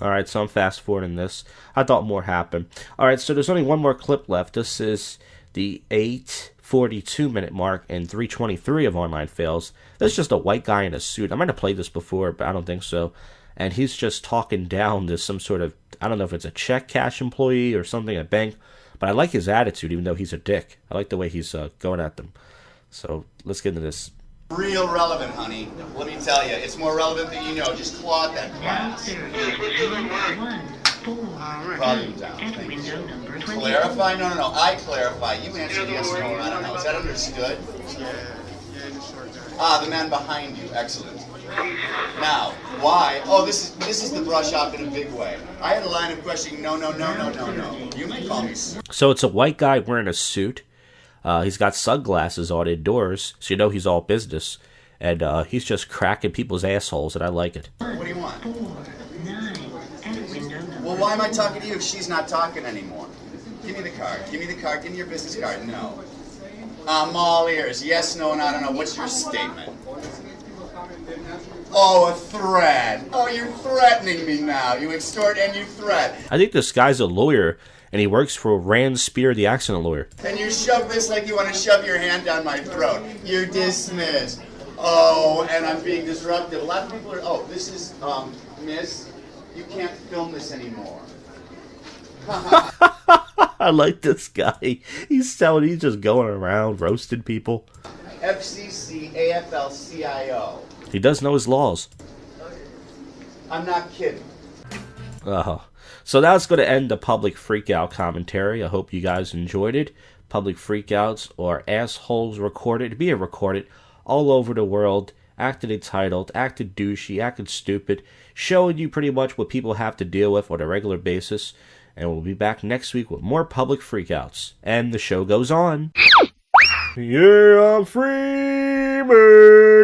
[SPEAKER 1] All right, so I'm fast forwarding this. I thought more happened. All right, so there's only one more clip left. This is the 8:42-minute mark and 3:23 of Online Fails. There's just a white guy in a suit. I might have played this before, but I don't think so. And he's just talking down to some sort of, I don't know if it's a check cash employee or something at a bank, but I like his attitude, even though he's a dick. I like the way he's going at them. So let's get into this.
[SPEAKER 13] Real relevant, honey. Let me tell you, it's more relevant than you know. Just clog that class. Volume down. Thank you. Clarify? No. I clarify. You answered yes or no, or I don't know. Is that understood? The man behind you. Excellent. Now, why? Oh, this is the brush off in a big way. I had a line of questioning. No. You may call me sir.
[SPEAKER 1] So it's a white guy wearing a suit. He's got sunglasses on indoors, so you know he's all business. And he's just cracking people's assholes, and I like it.
[SPEAKER 13] What do you want? Well, why am I talking to you if she's not talking anymore? Give me the card. Give me your business card. No. I'm all ears. Yes, no, and I don't know. What's your statement? Oh, a threat. Oh, you're threatening me now. You extort and you threat.
[SPEAKER 1] I think this guy's a lawyer, and he works for Rand Spear, the accident lawyer.
[SPEAKER 13] And you shove this like you want to shove your hand down my throat. You're dismissed. Oh, and I'm being disrupted. A lot of people are, oh, this is, miss, you can't film this anymore.
[SPEAKER 1] I like this guy. He's just going around roasting people.
[SPEAKER 13] FCC, AFL-CIO.
[SPEAKER 1] He does know his laws.
[SPEAKER 13] I'm not kidding.
[SPEAKER 1] So that's going to end the public freakout commentary. I hope you guys enjoyed it. Public freakouts or assholes being recorded all over the world, acted entitled, acted douchey, acted stupid, showing you pretty much what people have to deal with on a regular basis. And we'll be back next week with more public freakouts. And the show goes on. Yeah, I'm free, man.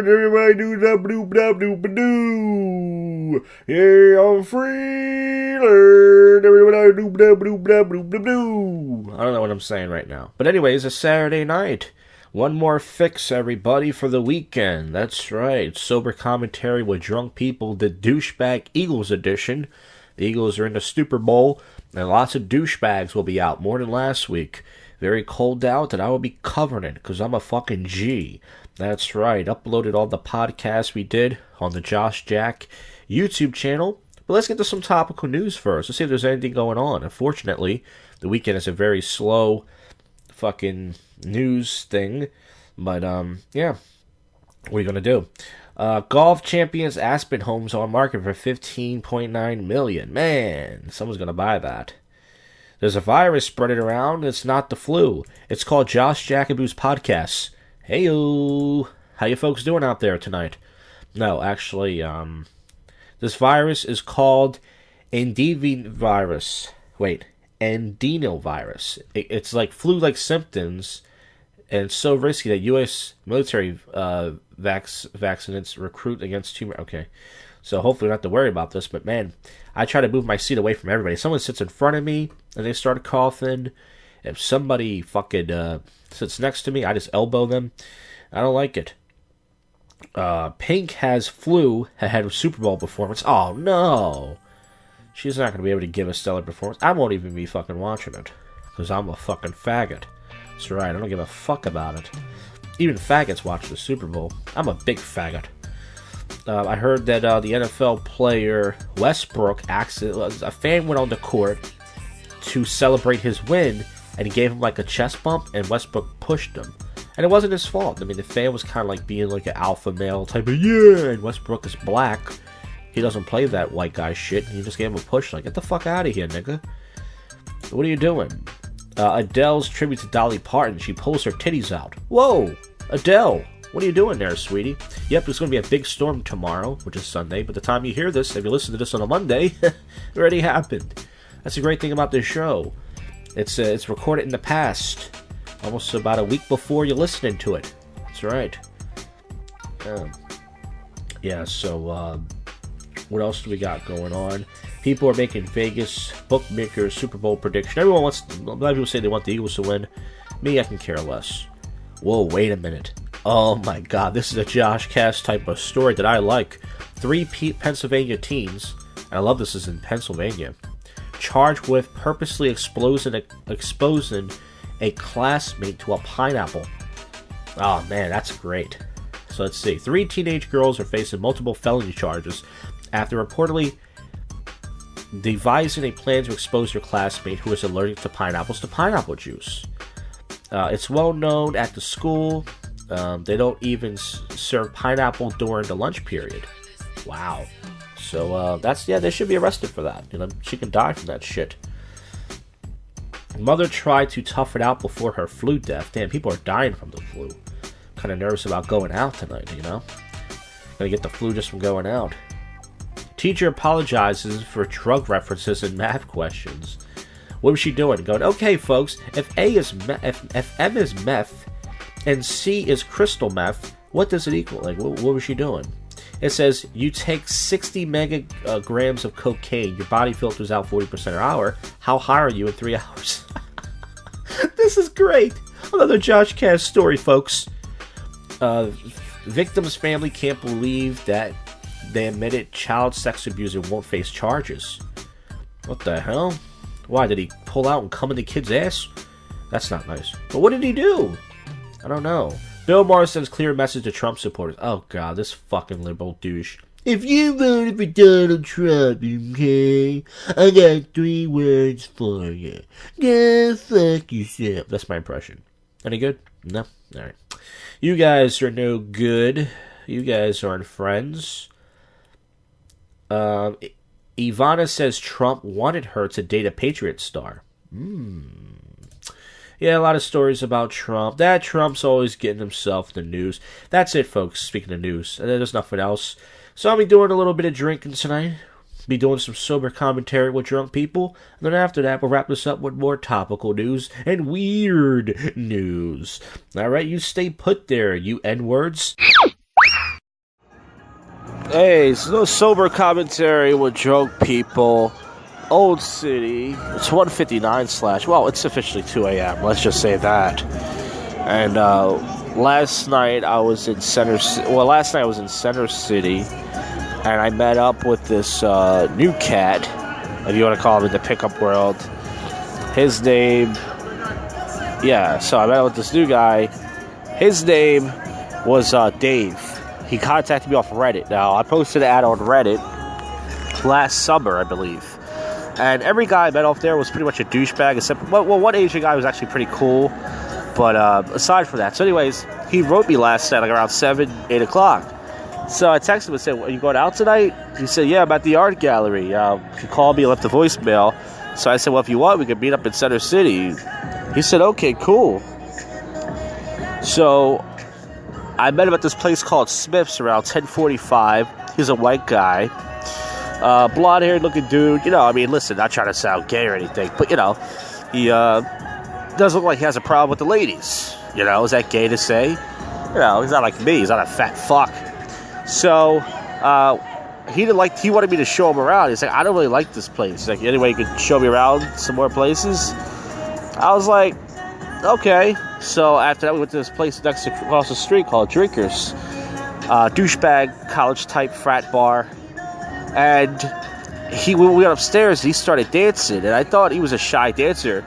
[SPEAKER 1] Everybody do da doop da doop doo. Yeah, I'm free, man. Everybody do da doop da doop doo. I don't know what I'm saying right now. But anyways, it's Saturday night. One more fix, everybody, for the weekend. That's right. Sober commentary with drunk people, the douchebag Eagles edition. The Eagles are in the stooperbowl, and lots of douchebags will be out, more than last week. Very cold out, and I will be covering it, because I'm a fucking G. That's right. Uploaded all the podcasts we did on the Josh Jack YouTube channel. But let's get to some topical news first. Let's see if there's anything going on. Unfortunately, the weekend is a very slow fucking news thing. But, yeah. What are you going to do? Golf champions Aspen homes on market for $15.9 million. Man, someone's going to buy that. There's a virus spreading around. It's not the flu. It's called Josh Jakubooey's Podcast. Hey-o. How you folks doing out there tonight? No, actually, this virus is called endinovirus. It's like flu-like symptoms, and it's so risky that U.S. military vaccinates recruit against tumor. Okay, so hopefully we don't have to worry about this, but man, I try to move my seat away from everybody. If someone sits in front of me and they start coughing, if somebody fucking sits next to me, I just elbow them. I don't like it. Pink has flu ahead of Super Bowl performance. Oh no! She's not going to be able to give a stellar performance. I won't even be fucking watching it, because I'm a fucking faggot. That's right, I don't give a fuck about it. Even faggots watch the Super Bowl. I'm a big faggot. I heard that the NFL player Westbrook, a fan went on the court to celebrate his win, and he gave him like a chest bump, and Westbrook pushed him. And it wasn't his fault. I mean, the fan was kind of like being like an alpha male type of, yeah, and Westbrook is black. He doesn't play that white guy shit, and he just gave him a push. Like, get the fuck out of here, nigga. What are you doing? Adele's tribute to Dolly Parton. She pulls her titties out. Whoa! Adele! What are you doing there, sweetie? Yep, there's going to be a big storm tomorrow, which is Sunday. But the time you hear this, if you listen to this on a Monday, it already happened. That's the great thing about this show. It's recorded in the past. Almost about a week before you're listening to it. That's right. Yeah, so, what else do we got going on? People are making Vegas bookmakers Super Bowl prediction. A lot of people say they want the Eagles to win. Me, I can care less. Whoa, wait a minute. Oh my god, this is a JoshCast type of story that I like. 3 Pennsylvania teens, and I love this is in Pennsylvania, charged with purposely exposing a classmate to a pineapple. Oh man, that's great. So let's see. 3 teenage girls are facing multiple felony charges after reportedly devising a plan to expose their classmate who is allergic to pineapples to pineapple juice. It's well known at the school. They don't even serve pineapple during the lunch period. Wow. So they should be arrested for that. You know, she can die from that shit. Mother tried to tough it out before her flu death. Damn, people are dying from the flu. Kind of nervous about going out tonight, you know? Gonna get the flu just from going out. Teacher apologizes for drug references in math questions. What was she doing? Going, okay, folks, if M is meth and C is crystal meth, what does it equal? Like, what was she doing? It says, you take 60 megagrams of cocaine, your body filters out 40% an hour. How high are you in 3 hours? This is great. Another JoshCast story, folks. Victim's family can't believe that they admitted child sex abuser won't face charges. What the hell? Why, did he pull out and come in the kid's ass? That's not nice. But what did he do? I don't know. Bill Maher sends clear message to Trump supporters. Oh god, this fucking liberal douche. If you voted for Donald Trump, okay, I got 3 words for you. Go fuck yourself. That's my impression. Any good? No? Alright. You guys are no good. You guys aren't friends. Ivana says Trump wanted her to date a Patriot star. Yeah, a lot of stories about Trump. That Trump's always getting himself in the news. That's it, folks, speaking of news. There's nothing else. So I'll be doing a little bit of drinking tonight. Be doing some sober commentary with drunk people. And then after that, we'll wrap this up with more topical news and weird news. Alright, you stay put there, you N-words. Hey, it's no sober commentary with drunk people. Old City. It's 1:59 / well, it's officially 2 a.m. Let's just say that. And last night I was in Center City, and I met up with this new cat, if you want to call him in the pickup world. His name, so I met up with this new guy. His name was Dave. He contacted me off Reddit. Now, I posted an ad on Reddit last summer, I believe. And every guy I met off there was pretty much a douchebag, except, well, one Asian guy was actually pretty cool. But aside from that, so anyways, he wrote me last night, like around 7, 8 o'clock. So I texted him and said, are you going out tonight? He said, yeah, I'm at the art gallery. He called me and left a voicemail. So I said, well, if you want, we could meet up in Center City. He said, okay, cool. So I met him at this place called Smith's around 10:45. He's a white guy. Blonde-haired looking dude. You know, I mean, listen, not trying to sound gay or anything, but, you know, he doesn't look like he has a problem with the ladies. You know, is that gay to say? You know, he's not like me. He's not a fat fuck. So, he wanted me to show him around. He's like, I don't really like this place. He's like, anyway, you could show me around some more places? I was like, okay. So, after that, we went to this place across the street called Drinkers. Douchebag, college-type frat bar. And we went upstairs and he started dancing. And I thought he was a shy dancer.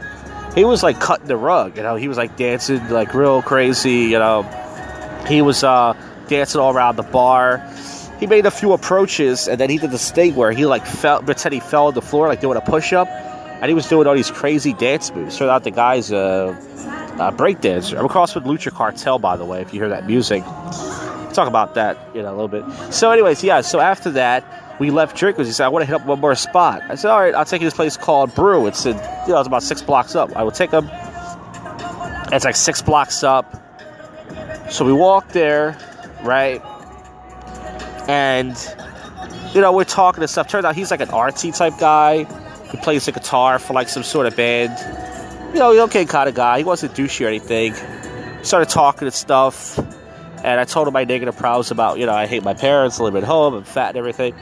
[SPEAKER 1] He was, like, cutting the rug, you know. He was, like, dancing, like, real crazy, you know. He was dancing all around the bar. He made a few approaches, and then he did this thing where he, like, pretend he fell on the floor, like, doing a push-up. And he was doing all these crazy dance moves. Turned out the guy's a breakdancer. I'm across with Lucha Cartel, by the way, if you hear that music. We'll talk about that, you know, a little bit. So, anyways, yeah, so after that, we left Drinkers. He said, I want to hit up one more spot. I said, all right, I'll take you to this place called Brew. It's it's about 6 blocks up. I would take him. It's like 6 blocks up. So we walked there, right? And, you know, we're talking and stuff. Turns out he's like an artsy type guy. He plays the guitar for like some sort of band. You know, he's an okay kind of guy. He wasn't douchey or anything. Started talking and stuff. And I told him my negative problems about, you know, I hate my parents, I live at home, I'm fat and everything.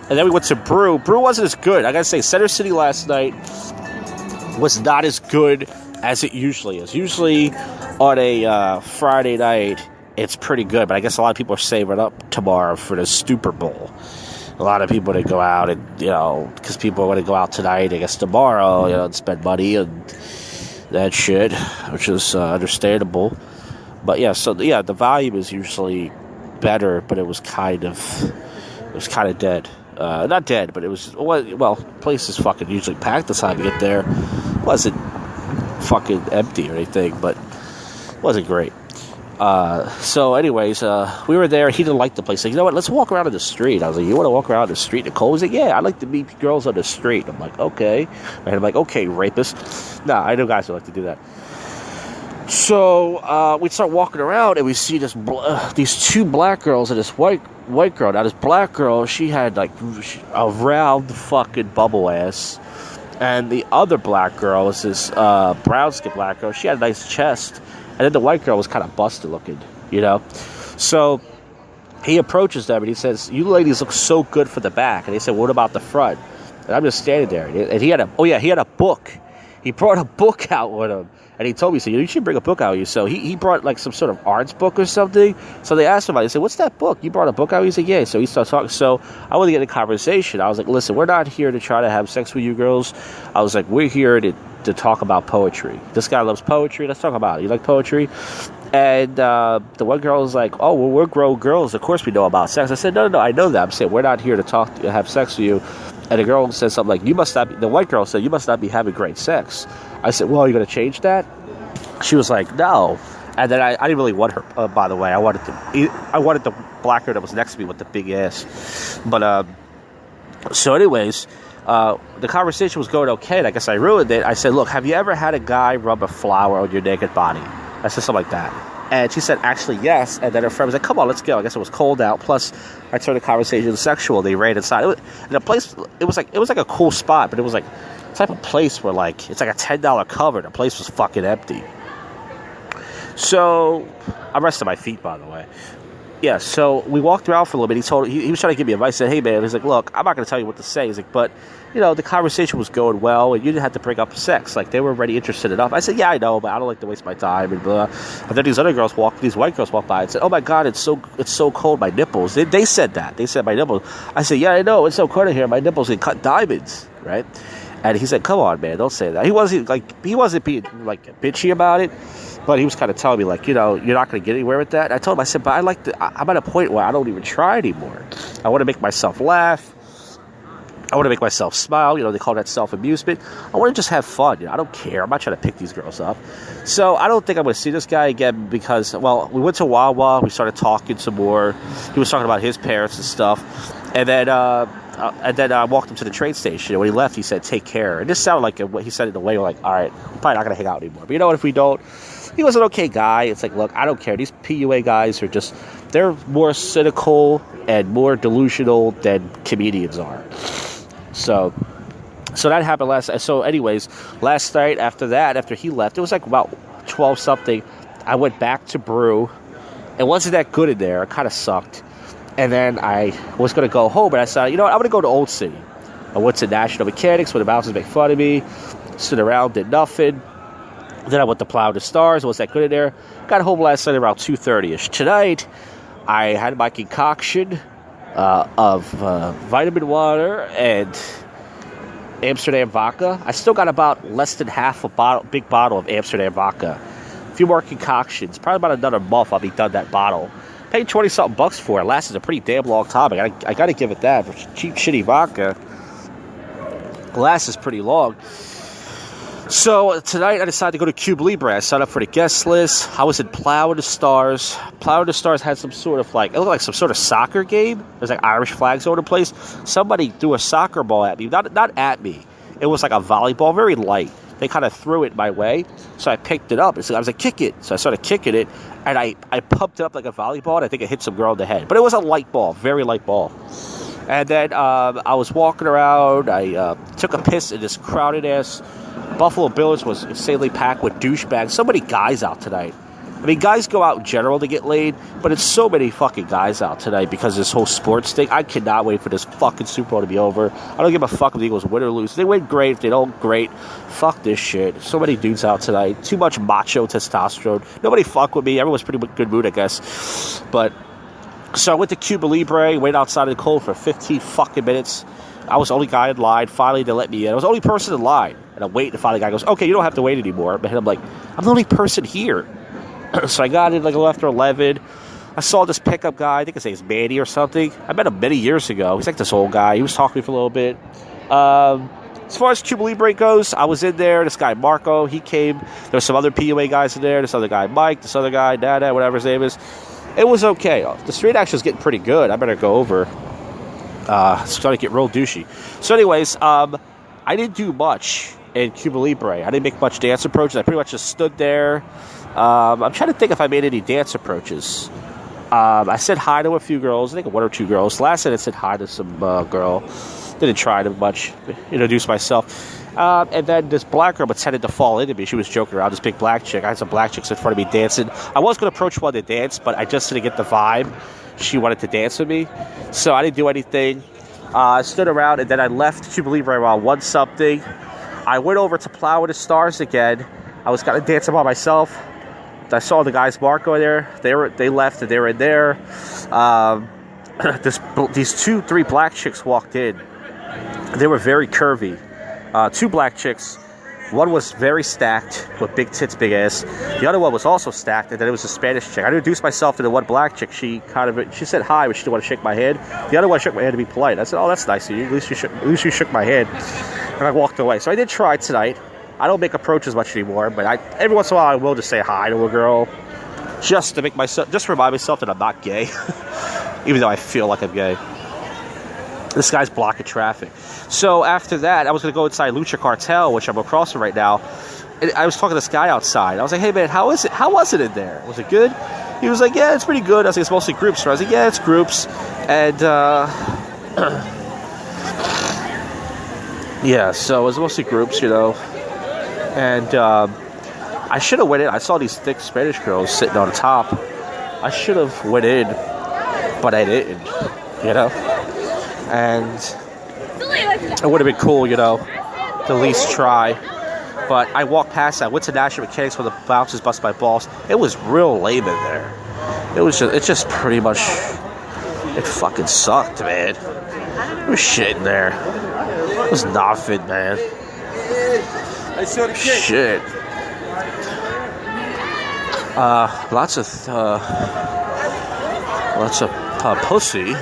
[SPEAKER 1] And then we went to Brew. Brew wasn't as good. I gotta say, Center City last night was not as good as it usually is. Usually on a Friday night, it's pretty good. But I guess a lot of people are saving up tomorrow for the stooperbowl. A lot of people that go out and, you know, because people want to go out tonight, I guess tomorrow, you know, and spend money and that shit, which is understandable. But yeah, so yeah, the volume is usually better, but it was kind of dead. Not dead, but it was, well, place is fucking usually packed the time you get there. It wasn't fucking empty or anything, but it wasn't great. So anyways, we were there. He didn't like the place. He said, you know what, let's walk around in the street. I was like, you want to walk around the street? Nicole was like, yeah, I like to meet girls on the street. I'm like, okay. And I'm like, okay, rapist. Nah, I know guys who like to do that. So we start walking around and we see these 2 black girls and this white girl. Now this black girl, she had like a round fucking bubble ass, and the other black girl was this brown skin black girl. She had a nice chest, and then the white girl was kind of busted looking, you know. So he approaches them and he says, "You ladies look so good for the back." And they said, "What about the front?" And I'm just standing there, and he had a book. He brought a book out with him. And he told me, he said, you should bring a book out with you. So he brought like some sort of arts book or something. So they asked him about it. They said, what's that book? You brought a book out? He said, yeah. So he started talking. So I wanted to get in a conversation. I was like, listen, we're not here to try to have sex with you girls. I was like, we're here to talk about poetry. This guy loves poetry. Let's talk about it. You like poetry? And the one girl was like, oh, well, we're grown girls. Of course we know about sex. I said, no, I know that. I'm saying we're not here to have sex with you. And the girl said something like, the white girl said, you must not be having great sex. I said, well, are you going to change that? She was like, no. And then I didn't really want her, by the way. I wanted the black girl that was next to me with the big ass. But, so anyways, the conversation was going okay, and I guess I ruined it. I said, look, have you ever had a guy rub a flower on your naked body? I said something like that. And she said, actually, yes. And then her friend was like, come on, let's go. I guess it was cold out. Plus, I turned the conversation sexual. They ran inside. It was like a cool spot, but it was like the type of place where like it's like a $10 cover. The place was fucking empty. So I'm resting my feet, by the way. Yeah, so we walked around for a little bit. He was trying to give me advice. I said, hey, man. He's like, look, I'm not going to tell you what to say. He's like, but, the conversation was going well, and you didn't have to bring up sex. Like, they were already interested enough. I said, yeah, I know, but I don't like to waste my time, and blah. And then these white girls walked by and said, oh, my God, it's so cold, my nipples. They said that. They said my nipples. I said, yeah, I know. It's so cold in here. My nipples can cut diamonds, right? And he said, come on, man, don't say that. He wasn't being, like, bitchy about it. But he was kind of telling me, like, you're not going to get anywhere with that. And I told him, I said, but I'm at a point where I don't even try anymore. I want to make myself laugh. I want to make myself smile. They call that self-amusement. I want to just have fun. I don't care. I'm not trying to pick these girls up. So I don't think I'm going to see this guy again because, well, we went to Wawa. We started talking some more. He was talking about his parents and stuff. And then I walked him to the train station. And when he left, he said, take care. And this sounded like what he said in a way like, all right, I'm probably not going to hang out anymore. But you know what? If we don't, he was an okay guy. It's like, look, I don't care. These PUA guys are they're more cynical and more delusional than comedians are. So that happened last night. So anyways, last night after he left, it was like about 12-something. I went back to brew. It wasn't that good in there. It kind of sucked. And then I was going to go home, and I decided, I'm going to go to Old City. I went to National Mechanics where the bouncers make fun of me. Stood around, did nothing. Then I went to Plow the Stars. It wasn't that good in there. Got home last night around 2:30ish. Tonight, I had my concoction of vitamin water and Amsterdam vodka. I still got about less than half a big bottle of Amsterdam vodka. A few more concoctions. Probably about another month I'll be done that bottle. Paid 20-something bucks for it. It lasted a pretty damn long time. I got to give it that. For cheap, shitty vodka, it lasts pretty long. So tonight I decided to go to Cuba Libre. I signed up for the guest list. I was in Plow the Stars. Plow the Stars had some sort of it looked like some sort of soccer game. There's like Irish flags all over the place. Somebody threw a soccer ball at me. Not at me. It was like a volleyball, very light. They kind of threw it my way. So I picked it up. And so I was like, kick it. So I started kicking it. And I pumped it up like a volleyball. And I think it hit some girl in the head. But it was a light ball. Very light ball. And then I was walking around. I took a piss in this crowded-ass Buffalo Bills was insanely packed with douchebags. So many guys out tonight. I mean, guys go out in general to get laid, but it's so many fucking guys out tonight because of this whole sports thing. I cannot wait for this fucking Super Bowl to be over. I don't give a fuck if the Eagles win or lose. If they win, great. If they don't, great. Fuck this shit. So many dudes out tonight. Too much macho testosterone. Nobody fuck with me. Everyone's pretty good mood, I guess. But so I went to Cuba Libre, waited outside in the cold for 15 fucking minutes. I was the only guy in line. Finally, they let me in. I was the only person in line. And I'm waiting, and finally the guy goes, okay, you don't have to wait anymore. But I'm like, I'm the only person here. So I got in like after 11. I saw this pickup guy. I think his name's Manny or something. I met him many years ago. He's like this old guy. He was talking to me for a little bit. As far as Cuba Libre goes, I was in there. This guy, Marco, he came. There were some other PUA guys in there. This other guy, Mike. This other guy, Dada, whatever his name is. It was okay. The street action is getting pretty good. I better go over. It's starting to get real douchey. So anyways, I didn't do much in Cuba Libre. I didn't make much dance approaches. I pretty much just stood there. I'm trying to think if I made any dance approaches. I said hi to a few girls. I think one or two girls. Last night I said hi to some girl. Didn't try to much introduce myself. And then this black girl pretended to fall into me. She was joking around, this big black chick. I had some black chicks in front of me dancing. I was going to approach one to dance, but I just didn't get the vibe. She wanted to dance with me. So I didn't do anything. I stood around, and then I left Cuba Libre around 1-something. I went over to Plow with the Stars again. I was kind of dancing by myself. I saw the guys mark over there. They left and they were in there. These 2-3 black chicks walked in. They were very curvy. 2 black chicks. One was very stacked with big tits, big ass. The other one was also stacked, and then it was a Spanish chick. I introduced myself to the one black chick. She said hi, but she didn't want to shake my hand. The other one shook my hand to be polite. I said, "Oh, that's nice of you. At least you shook my hand." And I walked away. So I did try tonight. I don't make approaches much anymore, but every once in a while I will just say hi to a girl, just to remind myself that I'm not gay, even though I feel like I'm gay. This guy's blocking traffic. So after that, I was going to go inside Lucha Cartel, which I'm across from right now. And I was talking to this guy outside. I was like, "Hey man, how was it in there? Was it good?" He was like, "Yeah, it's pretty good." I was like, "It's mostly groups." So I was like, "Yeah, it's groups." And yeah, so it was mostly groups, you know. And I should have went in. I saw these thick Spanish girls sitting on the top. I should have went in, but I didn't, you know. And it would have been cool, you know, to at least try. But I walked past that. I went to National Mechanics where the bouncers bust my balls. It was real lame in there. It just pretty much, it fucking sucked, man. There was shit in there. It was nothing, man. Shit. Lots of pussy.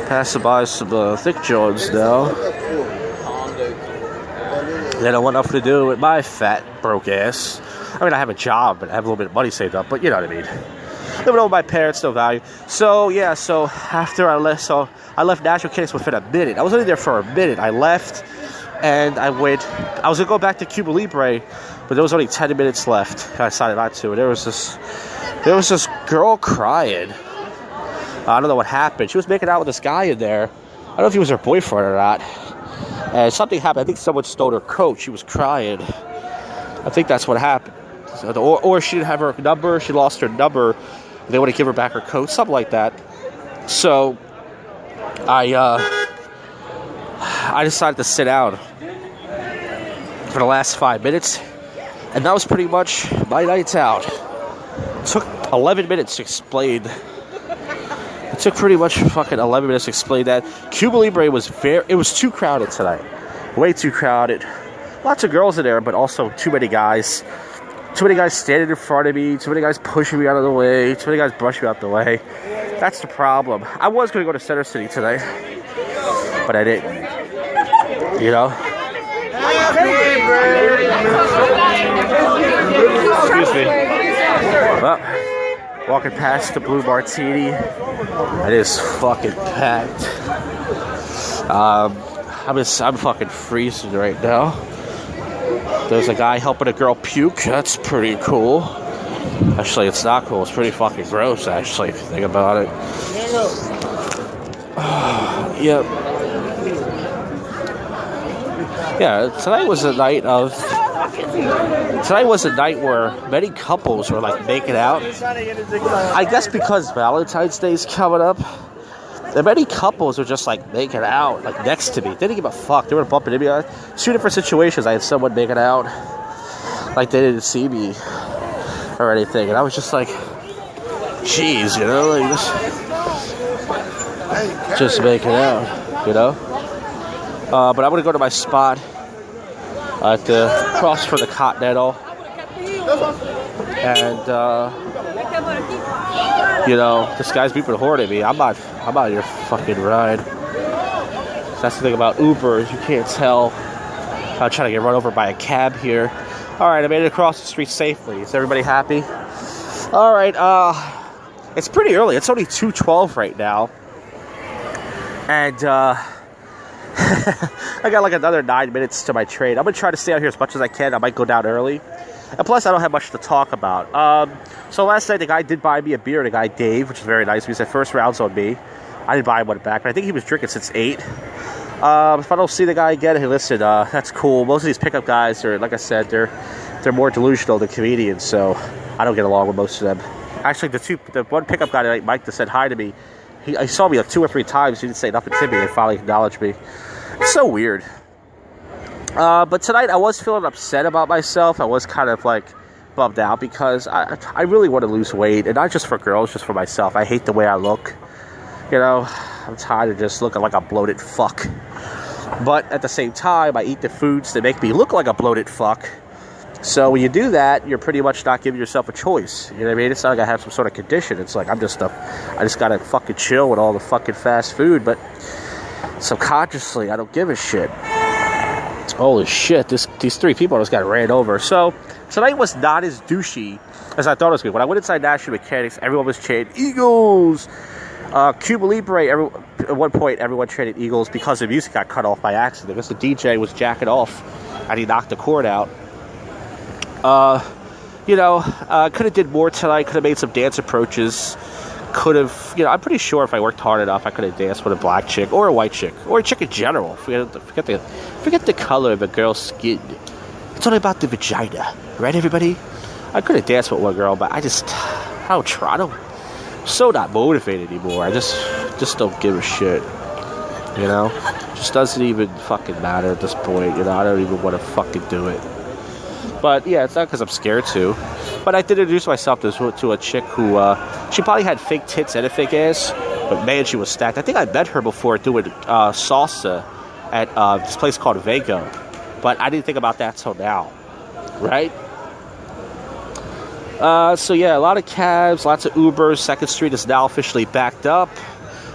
[SPEAKER 1] Passing by some thick joints now. They don't want nothing to do with my fat, broke ass. I mean, I have a job and I have a little bit of money saved up, but you know what I mean. Living over my parents, no value. So, yeah, after I left, I left National Mechanics within a minute. I was only there for a minute. I left and I was going to go back to Cuba Libre, but there was only 10 minutes left. I decided not to. And there was this girl crying. I don't know what happened. She was making out with this guy in there. I don't know if he was her boyfriend or not. And something happened. I think someone stole her coat. She was crying. I think that's what happened. Or she didn't have her number. She lost her number. They want to give her back her coat. Something like that. So I decided to sit down for the last 5 minutes. And that was pretty much my nights out. It took 11 minutes to explain. It took pretty much fucking 11 minutes to explain that. Cuba Libre was it was too crowded tonight. Way too crowded. Lots of girls in there, but also too many guys. Too many guys standing in front of me. Too many guys pushing me out of the way. Too many guys brushing me out the way. That's the problem. I was going to go to Center City tonight, but I didn't. You know? Excuse me. Well, walking past the Blue Martini. It is fucking packed. I'm fucking freezing right now. There's a guy helping a girl puke. That's pretty cool. Actually, it's not cool. It's pretty fucking gross, actually, if you think about it. Yep. Yeah, tonight was a night where many couples were like making out. I guess because Valentine's Day's coming up, and many couples were just like making out like next to me. They didn't give a fuck. They were bumping into me. 2 different situations. I had someone making out like they didn't see me or anything, and I was just like, jeez, you know, like just making out, you know. But I'm gonna go to my spot at the cross from the Continental, and you know, this guy's beeping horn at me. I'm not your fucking ride. That's the thing about Uber, is you can't tell. I'm trying to get run over by a cab here. All right, I made it across the street safely. Is everybody happy? All right, it's pretty early. It's only 2:12 right now, and I got like another 9 minutes to my train. I'm gonna try to stay out here as much as I can. I might go down early. And plus, I don't have much to talk about. So last night, the guy did buy me a beer, the guy Dave, which is very nice. He said first round's on me. I didn't buy one back, but I think he was drinking since 8. If I don't see the guy again, hey, listen, that's cool. Most of these pickup guys are, like I said, they're more delusional than comedians, so I don't get along with most of them. Actually, the one pickup guy tonight, Mike, that said hi to me, he saw me like 2 or 3 times. He didn't say nothing to me and finally acknowledged me. It's so weird. But tonight I was feeling upset about myself. I was kind of like bummed out because I really want to lose weight, and not just for girls, just for myself. I hate the way I look. You know, I'm tired of just looking like a bloated fuck. But at the same time, I eat the foods that make me look like a bloated fuck. So when you do that, you're pretty much not giving yourself a choice. You know what I mean? It's not like I have some sort of condition. It's like I just gotta fucking chill with all the fucking fast food. But subconsciously, I don't give a shit. Holy shit, these three people just got ran over. So tonight was not as douchey as I thought it was going to be. When I went inside National Mechanics, everyone was chanting Eagles. Cuba Libre, at one point, everyone chanted Eagles because the music got cut off by accident. Because the DJ was jacking off and he knocked the cord out. Could have did more tonight. Could have made some dance approaches. Could have, I'm pretty sure if I worked hard enough, I could have danced with a black chick or a white chick or a chick in general. Forget the color of a girl's skin. It's only about the vagina, right, everybody? I could have danced with one girl, but I don't try. I'm so not motivated anymore. I just don't give a shit. Just doesn't even fucking matter at this point. I don't even want to fucking do it. But yeah, it's not because I'm scared to. But I did introduce myself to a chick who, she probably had fake tits and a fake ass, but man, she was stacked. I think I met her before doing salsa at this place called Vago, but I didn't think about that till now, right? So yeah, a lot of cabs, lots of Ubers. 2nd Street is now officially backed up.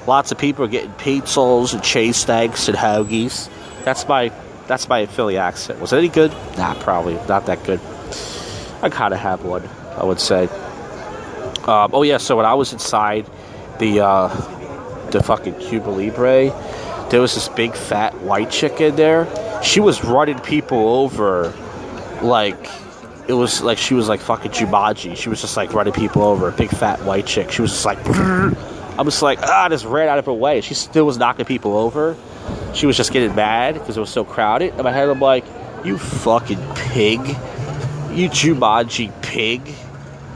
[SPEAKER 1] Lots of people are getting pizzas and cheese steaks and hoagies. That's my Philly accent. Was it any good? Nah, probably not that good. I kind of have one, I would say. So when I was inside the fucking Cuba Libre, there was this big fat white chick in there. She was running people over like it was like she was like fucking Jumanji. She was just like running people over. A big fat white chick. She was just like, I was like, I just ran out of her way. She still was knocking people over. She was just getting mad because it was so crowded. In my head, I'm like, you fucking pig. You Jumanji pig.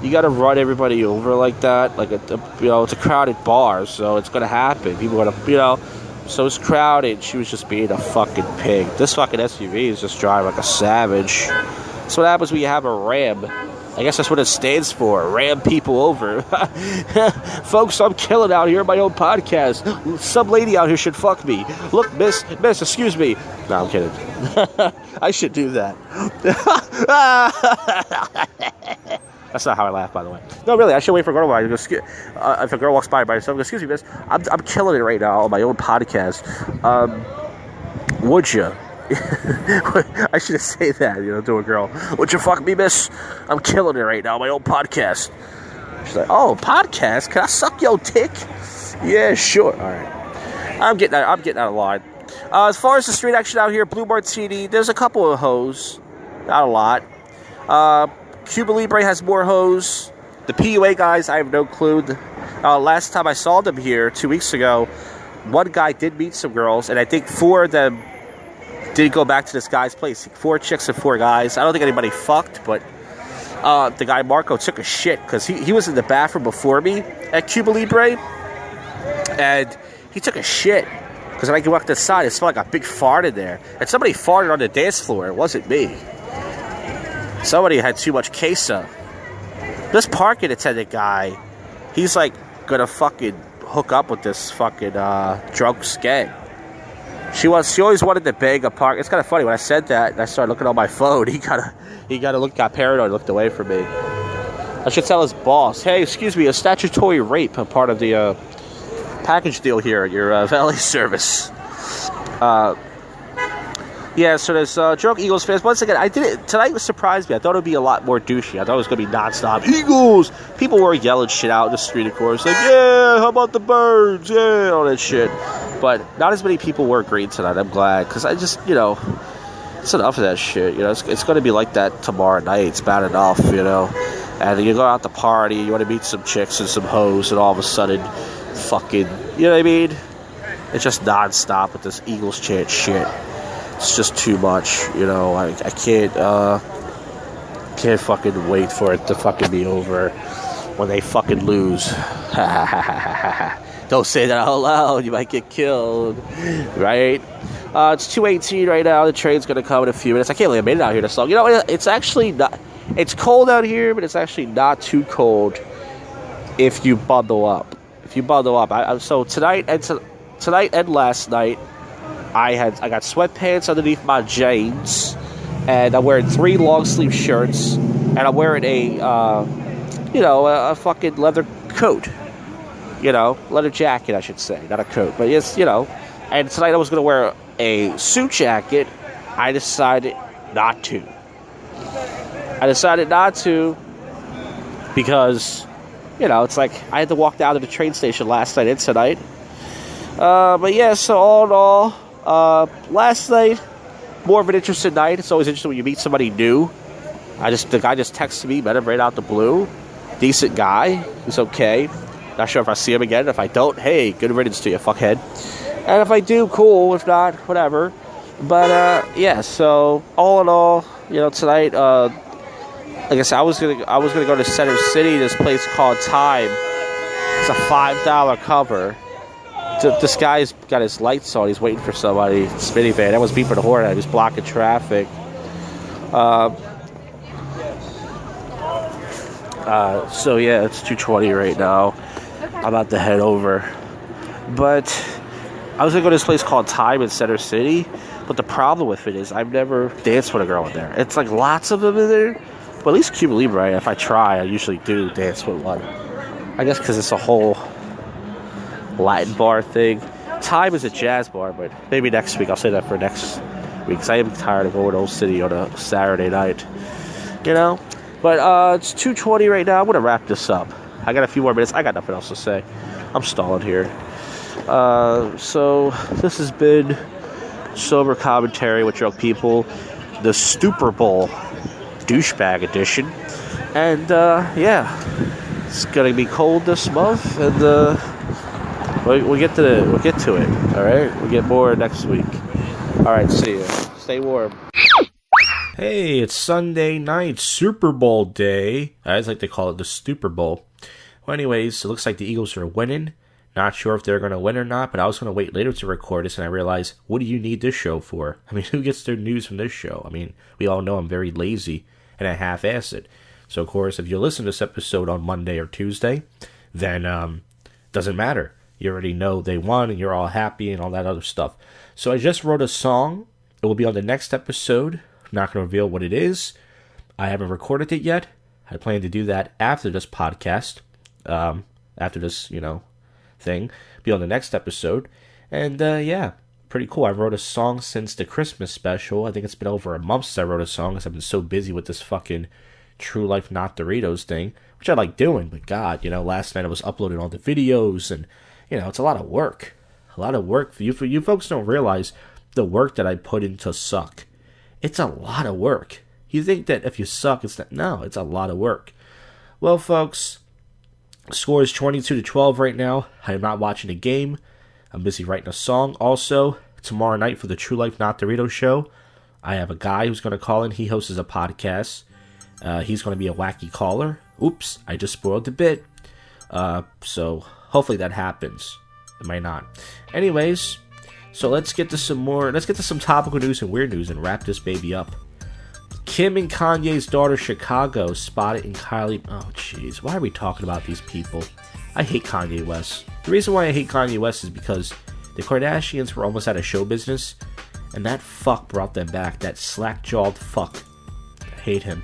[SPEAKER 1] You gotta run everybody over like that. Like, it's a crowded bar, so it's gonna happen. People are gonna, so it's crowded. She was just being a fucking pig. This fucking SUV is just driving like a savage. That's what happens when you have a Ram. I guess that's what it stands for. Ram people over. Folks, I'm killing out here in my own podcast. Some lady out here should fuck me. Look, miss, excuse me. No, I'm kidding. I should do that. That's not how I laugh, by the way. No, really, I should wait for a girl. If a girl walks by myself, excuse me, miss, I'm killing it right now on my own podcast. Would you? I should have said that, to a girl. Would you fuck me, miss? I'm killing it right now, my own podcast. She's like, oh, podcast? Can I suck your dick? Yeah, sure. All right. I'm getting out of line. As far as the street action out here, Blue Martini, there's a couple of hoes. Not a lot. Cuba Libre has more hoes. The PUA guys, I have no clue. Last time I saw them here, 2 weeks ago, one guy did meet some girls, and I think 4 of them did go back to this guy's place. 4 chicks and 4 guys. I don't think anybody fucked, but the guy Marco took a shit because he was in the bathroom before me at Cuba Libre, and he took a shit because when I walked inside, it smelled like a big fart in there, and somebody farted on the dance floor. It wasn't me. Somebody had too much queso. This parking attendant guy, he's like gonna fucking hook up with this fucking drunk skeg. She always wanted to beg a park. It's kind of funny when I said that and I started looking on my phone. He got paranoid, looked away from me. I should tell his boss, hey, excuse me, a statutory rape, a part of the package deal here at your valet service. Yeah, so there's drunk Eagles fans. Once again, tonight surprised me. I thought it would be a lot more douchey. I thought it was going to be nonstop Eagles. People were yelling shit out in the street, of course. Like, yeah, how about the birds? Yeah, all that shit. But not as many people were agreeing tonight. I'm glad. Because I just, it's enough of that shit. It's going to be like that tomorrow night. It's bad enough, And you go out to party, you want to meet some chicks and some hoes, and all of a sudden, fucking, you know what I mean? It's just nonstop with this Eagles chant shit. It's just too much, I can't fucking wait for it to fucking be over when they fucking lose. Don't say that out loud. You might get killed. Right? It's 2:18 right now. The train's going to come in a few minutes. I can't believe I made it out here this long. You know, it's actually not... It's cold out here, but it's actually not too cold if you bundle up. So tonight and last night, I got sweatpants underneath my jeans, and I'm wearing 3 long sleeve shirts, and I'm wearing a fucking leather coat. Leather jacket, I should say, not a coat, but it's, And tonight I was gonna wear a suit jacket. I decided not to. Because, it's like I had to walk down to the train station last night and tonight. But yeah, so all in all, last night, more of an interesting night. It's always interesting when you meet somebody new. The guy just texted me, met him right out the blue. Decent guy. He's okay. Not sure if I see him again. If I don't, hey, good riddance to you, fuckhead. And if I do, cool. If not, whatever. But, yeah, so all in all, tonight, like I said, I was gonna go to Center City, this place called Time. It's a $5 cover. This guy's got his lights on. He's waiting for somebody. It's minivan. That was beeping the horn. I was blocking traffic. So yeah, it's 2:20 right now. I'm about to head over. But I was gonna go to this place called Time in Center City. But the problem with it is I've never danced with a girl in there. It's like lots of them in there. But at least Cuba Libre, if I try, I usually do dance with one. I guess because it's a whole Latin bar thing. Time is a jazz bar, but maybe next week. I'll say that for next week, because I am tired of going to Old City on a Saturday night. But it's 2:20 right now. I'm going to wrap this up. I got a few more minutes. I got nothing else to say. I'm stalling here. So this has been Sober Commentary with Drunk People, the stooperbowl douchebag edition. And yeah, it's going to be cold this month, and we'll get to it. All right, we'll get more next week. All right, see ya. Stay warm. Hey, it's Sunday night, Super Bowl day. I always like to call it the Stupor Bowl. Well, anyways, it looks like the Eagles are winning. Not sure if they're going to win or not, but I was going to wait later to record this, and I realized, what do you need this show for? I mean, who gets their news from this show? I mean, we all know I'm very lazy, and I half-ass it. So, of course, if you listen to this episode on Monday or Tuesday, then doesn't matter. You already know they won, and you're all happy, and all that other stuff. So I just wrote a song. It will be on the next episode. I'm not going to reveal what it is. I haven't recorded it yet. I plan to do that after this podcast. After this, thing. Be on the next episode. And, yeah, pretty cool. I wrote a song since the Christmas special. I think it's been over a month since I wrote a song, because I've been so busy with this fucking True Life Not Doritos thing, which I like doing. But, God, last night I was uploading all the videos, and, it's a lot of work. A lot of work. You folks don't realize the work that I put into Suck. It's a lot of work. You think that if you suck, it's not. No, it's a lot of work. Well, folks, the score is 22-12 right now. I am not watching the game. I'm busy writing a song. Also, tomorrow night for the True Life Not Doritos show, I have a guy who's going to call in. He hosts a podcast. He's going to be a wacky caller. Oops, I just spoiled the bit. So hopefully that happens. It might not. Anyways, so let's get to some topical news and weird news and wrap this baby up. Kim and Kanye's daughter Chicago spotted in Kylie. Oh jeez, why are we talking about these people? I hate Kanye West. The reason why I hate Kanye West is because the Kardashians were almost out of show business, and that fuck brought them back. That slack-jawed fuck. I hate him.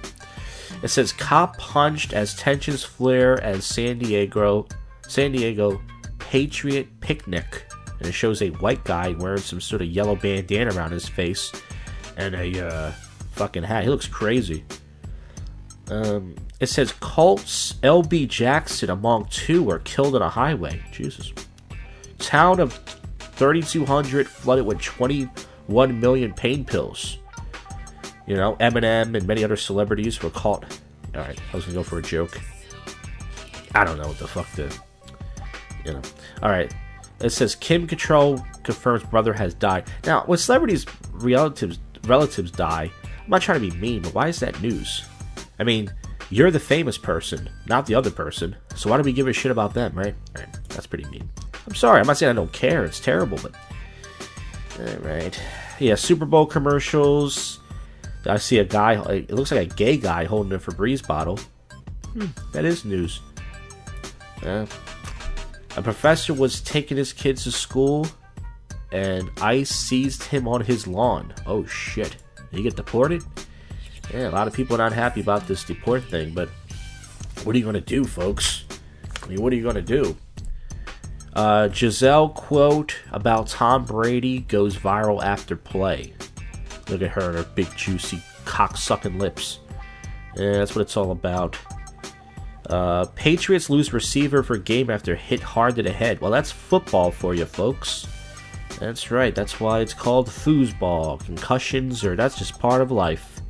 [SPEAKER 1] It says cop punched as tensions flare as San Diego Patriot picnic. And it shows a white guy wearing some sort of yellow bandana around his face and a fucking hat. He looks crazy. It says Colts LB Jackson among 2 were killed on a highway. Jesus. Town of 3,200 flooded with 21 million pain pills. Eminem and many other celebrities were caught. Alright, I was gonna go for a joke. I don't know what the fuck to. Alright. It says Kim Cattrall confirms brother has died. Now, when celebrities' relatives die, I'm not trying to be mean, but why is that news? I mean, you're the famous person, not the other person. So why do we give a shit about them, right? Alright, that's pretty mean. I'm sorry. I'm not saying I don't care. It's terrible, but... Alright. Yeah, Super Bowl commercials. I see a guy, it looks like a gay guy holding a Febreze bottle. That is news. A professor was taking his kids to school, and ICE seized him on his lawn. Oh shit. Did he get deported? Yeah, a lot of people are not happy about this deport thing, but what are you going to do, folks? I mean, what are you going to do? Giselle quote about Tom Brady goes viral after play. Look at her and her big, juicy, cock-sucking lips. Yeah, that's what it's all about. Patriots lose receiver for game after hit hard to the head. Well, that's football for you, folks. That's right. That's why it's called foosball. Concussions, or that's just part of life.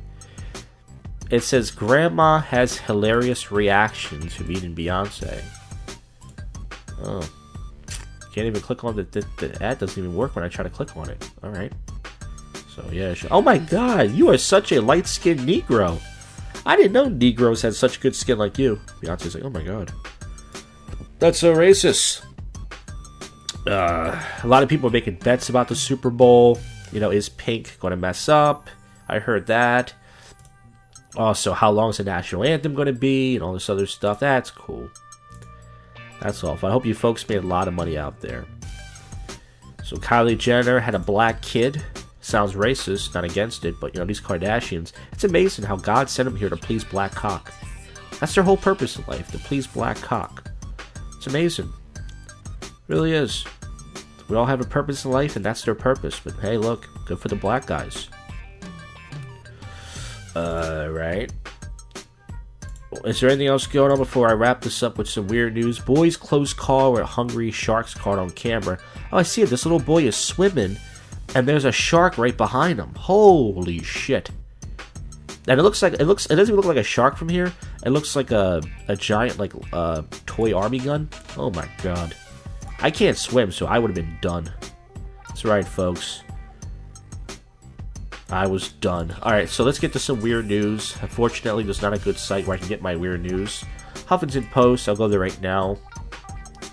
[SPEAKER 1] It says, Grandma has hilarious reaction to meeting Beyonce. Oh. Can't even click on the ad doesn't even work when I try to click on it. Alright. So, yeah. Oh my god, you are such a light-skinned Negro. I didn't know Negroes had such good skin like you. Beyonce's like, oh my god. That's so racist. A lot of people are making bets about the Super Bowl. You know, is Pink going to mess up? I heard that. Also, how long is the national anthem going to be? And all this other stuff. That's cool. That's all. I hope you folks made a lot of money out there. So Kylie Jenner had a black kid. Sounds racist, not against it, but you know, these Kardashians, it's amazing how God sent them here to please black cock. That's their whole purpose in life, to please black cock. It's amazing. It really is. We all have a purpose in life, and that's their purpose. But hey, look, good for the black guys. Right. Is there anything else going on before I wrap this up with some weird news? Boy's close call where hungry sharks caught on camera. Oh, I see it. This little boy is swimming, and there's a shark right behind him. Holy shit. And it doesn't even look like a shark from here. It looks like a giant, like, toy army gun. Oh my god. I can't swim, so I would have been done. That's right, folks. I was done. Alright, so let's get to some weird news. Unfortunately, there's not a good site where I can get my weird news. Huffington Post, I'll go there right now.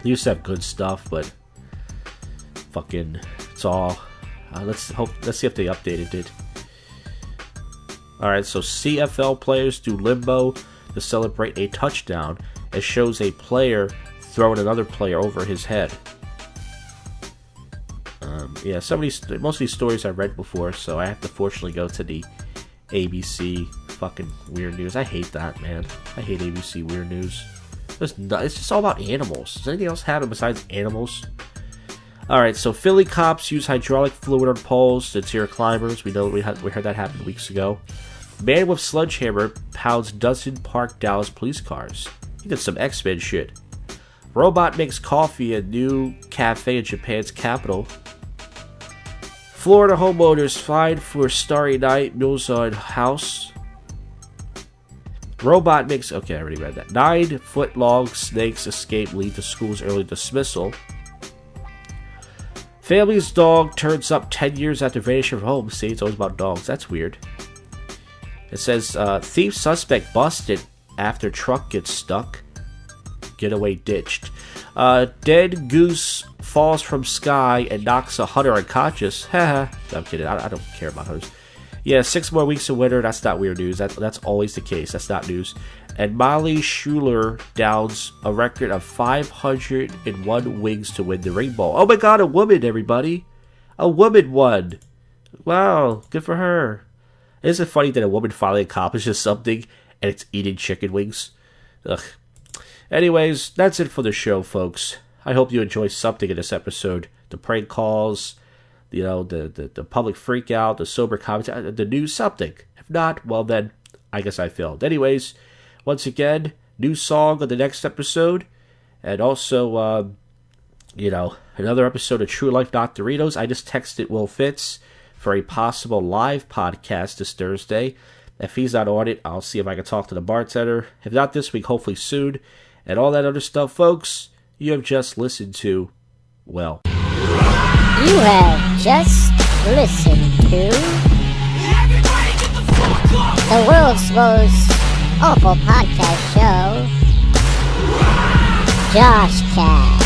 [SPEAKER 1] They used to have good stuff, but fucking, it's all. Let's see if they updated it. Alright, so CFL players do limbo to celebrate a touchdown. It shows a player throwing another player over his head. Yeah, most of these stories I've read before, so I have to fortunately go to the ABC fucking weird news. I hate that, man. I hate ABC weird news. It's just all about animals. Does anything else happen besides animals? Alright, so Philly cops use hydraulic fluid on poles to deter climbers. We heard that happen weeks ago. Man with sledgehammer pounds dozen parked Dallas police cars. He did some X-Men shit. Robot makes coffee at new cafe in Japan's capital. Florida homeowners fined for Starry Night mules on house. Robot makes... Okay, I already read that. 9-foot-long snakes escape lead to school's early dismissal. Family's dog turns up 10 years after vanishing from home. See, it's always about dogs. That's weird. It says, thief suspect busted after truck gets stuck. Getaway ditched. Dead goose falls from sky and knocks a hunter unconscious. Haha. I'm kidding. I don't care about hunters. Yeah, 6 more weeks of winter. That's not weird news. That's always the case. That's not news. And Molly Schuler downs a record of 501 wings to win the ring ball. Oh my god, a woman, everybody. A woman won. Wow, good for her. Isn't it funny that a woman finally accomplishes something and it's eating chicken wings? Ugh. Anyways, that's it for the show, folks. I hope you enjoyed something in this episode. The prank calls, you know, the public freak out, the sober commentary, the news, something. If not, well then, I guess I failed. Anyways, once again, new song on the next episode. And also, you know, another episode of True Life Not Doritos. I just texted Will Fitz for a possible live podcast this Thursday. If he's not on it, I'll see if I can talk to the bartender. If not this week, hopefully soon. And all that other stuff, folks, you have just listened to, well.
[SPEAKER 17] You have just listened to the world's most awful podcast show, JoshCast.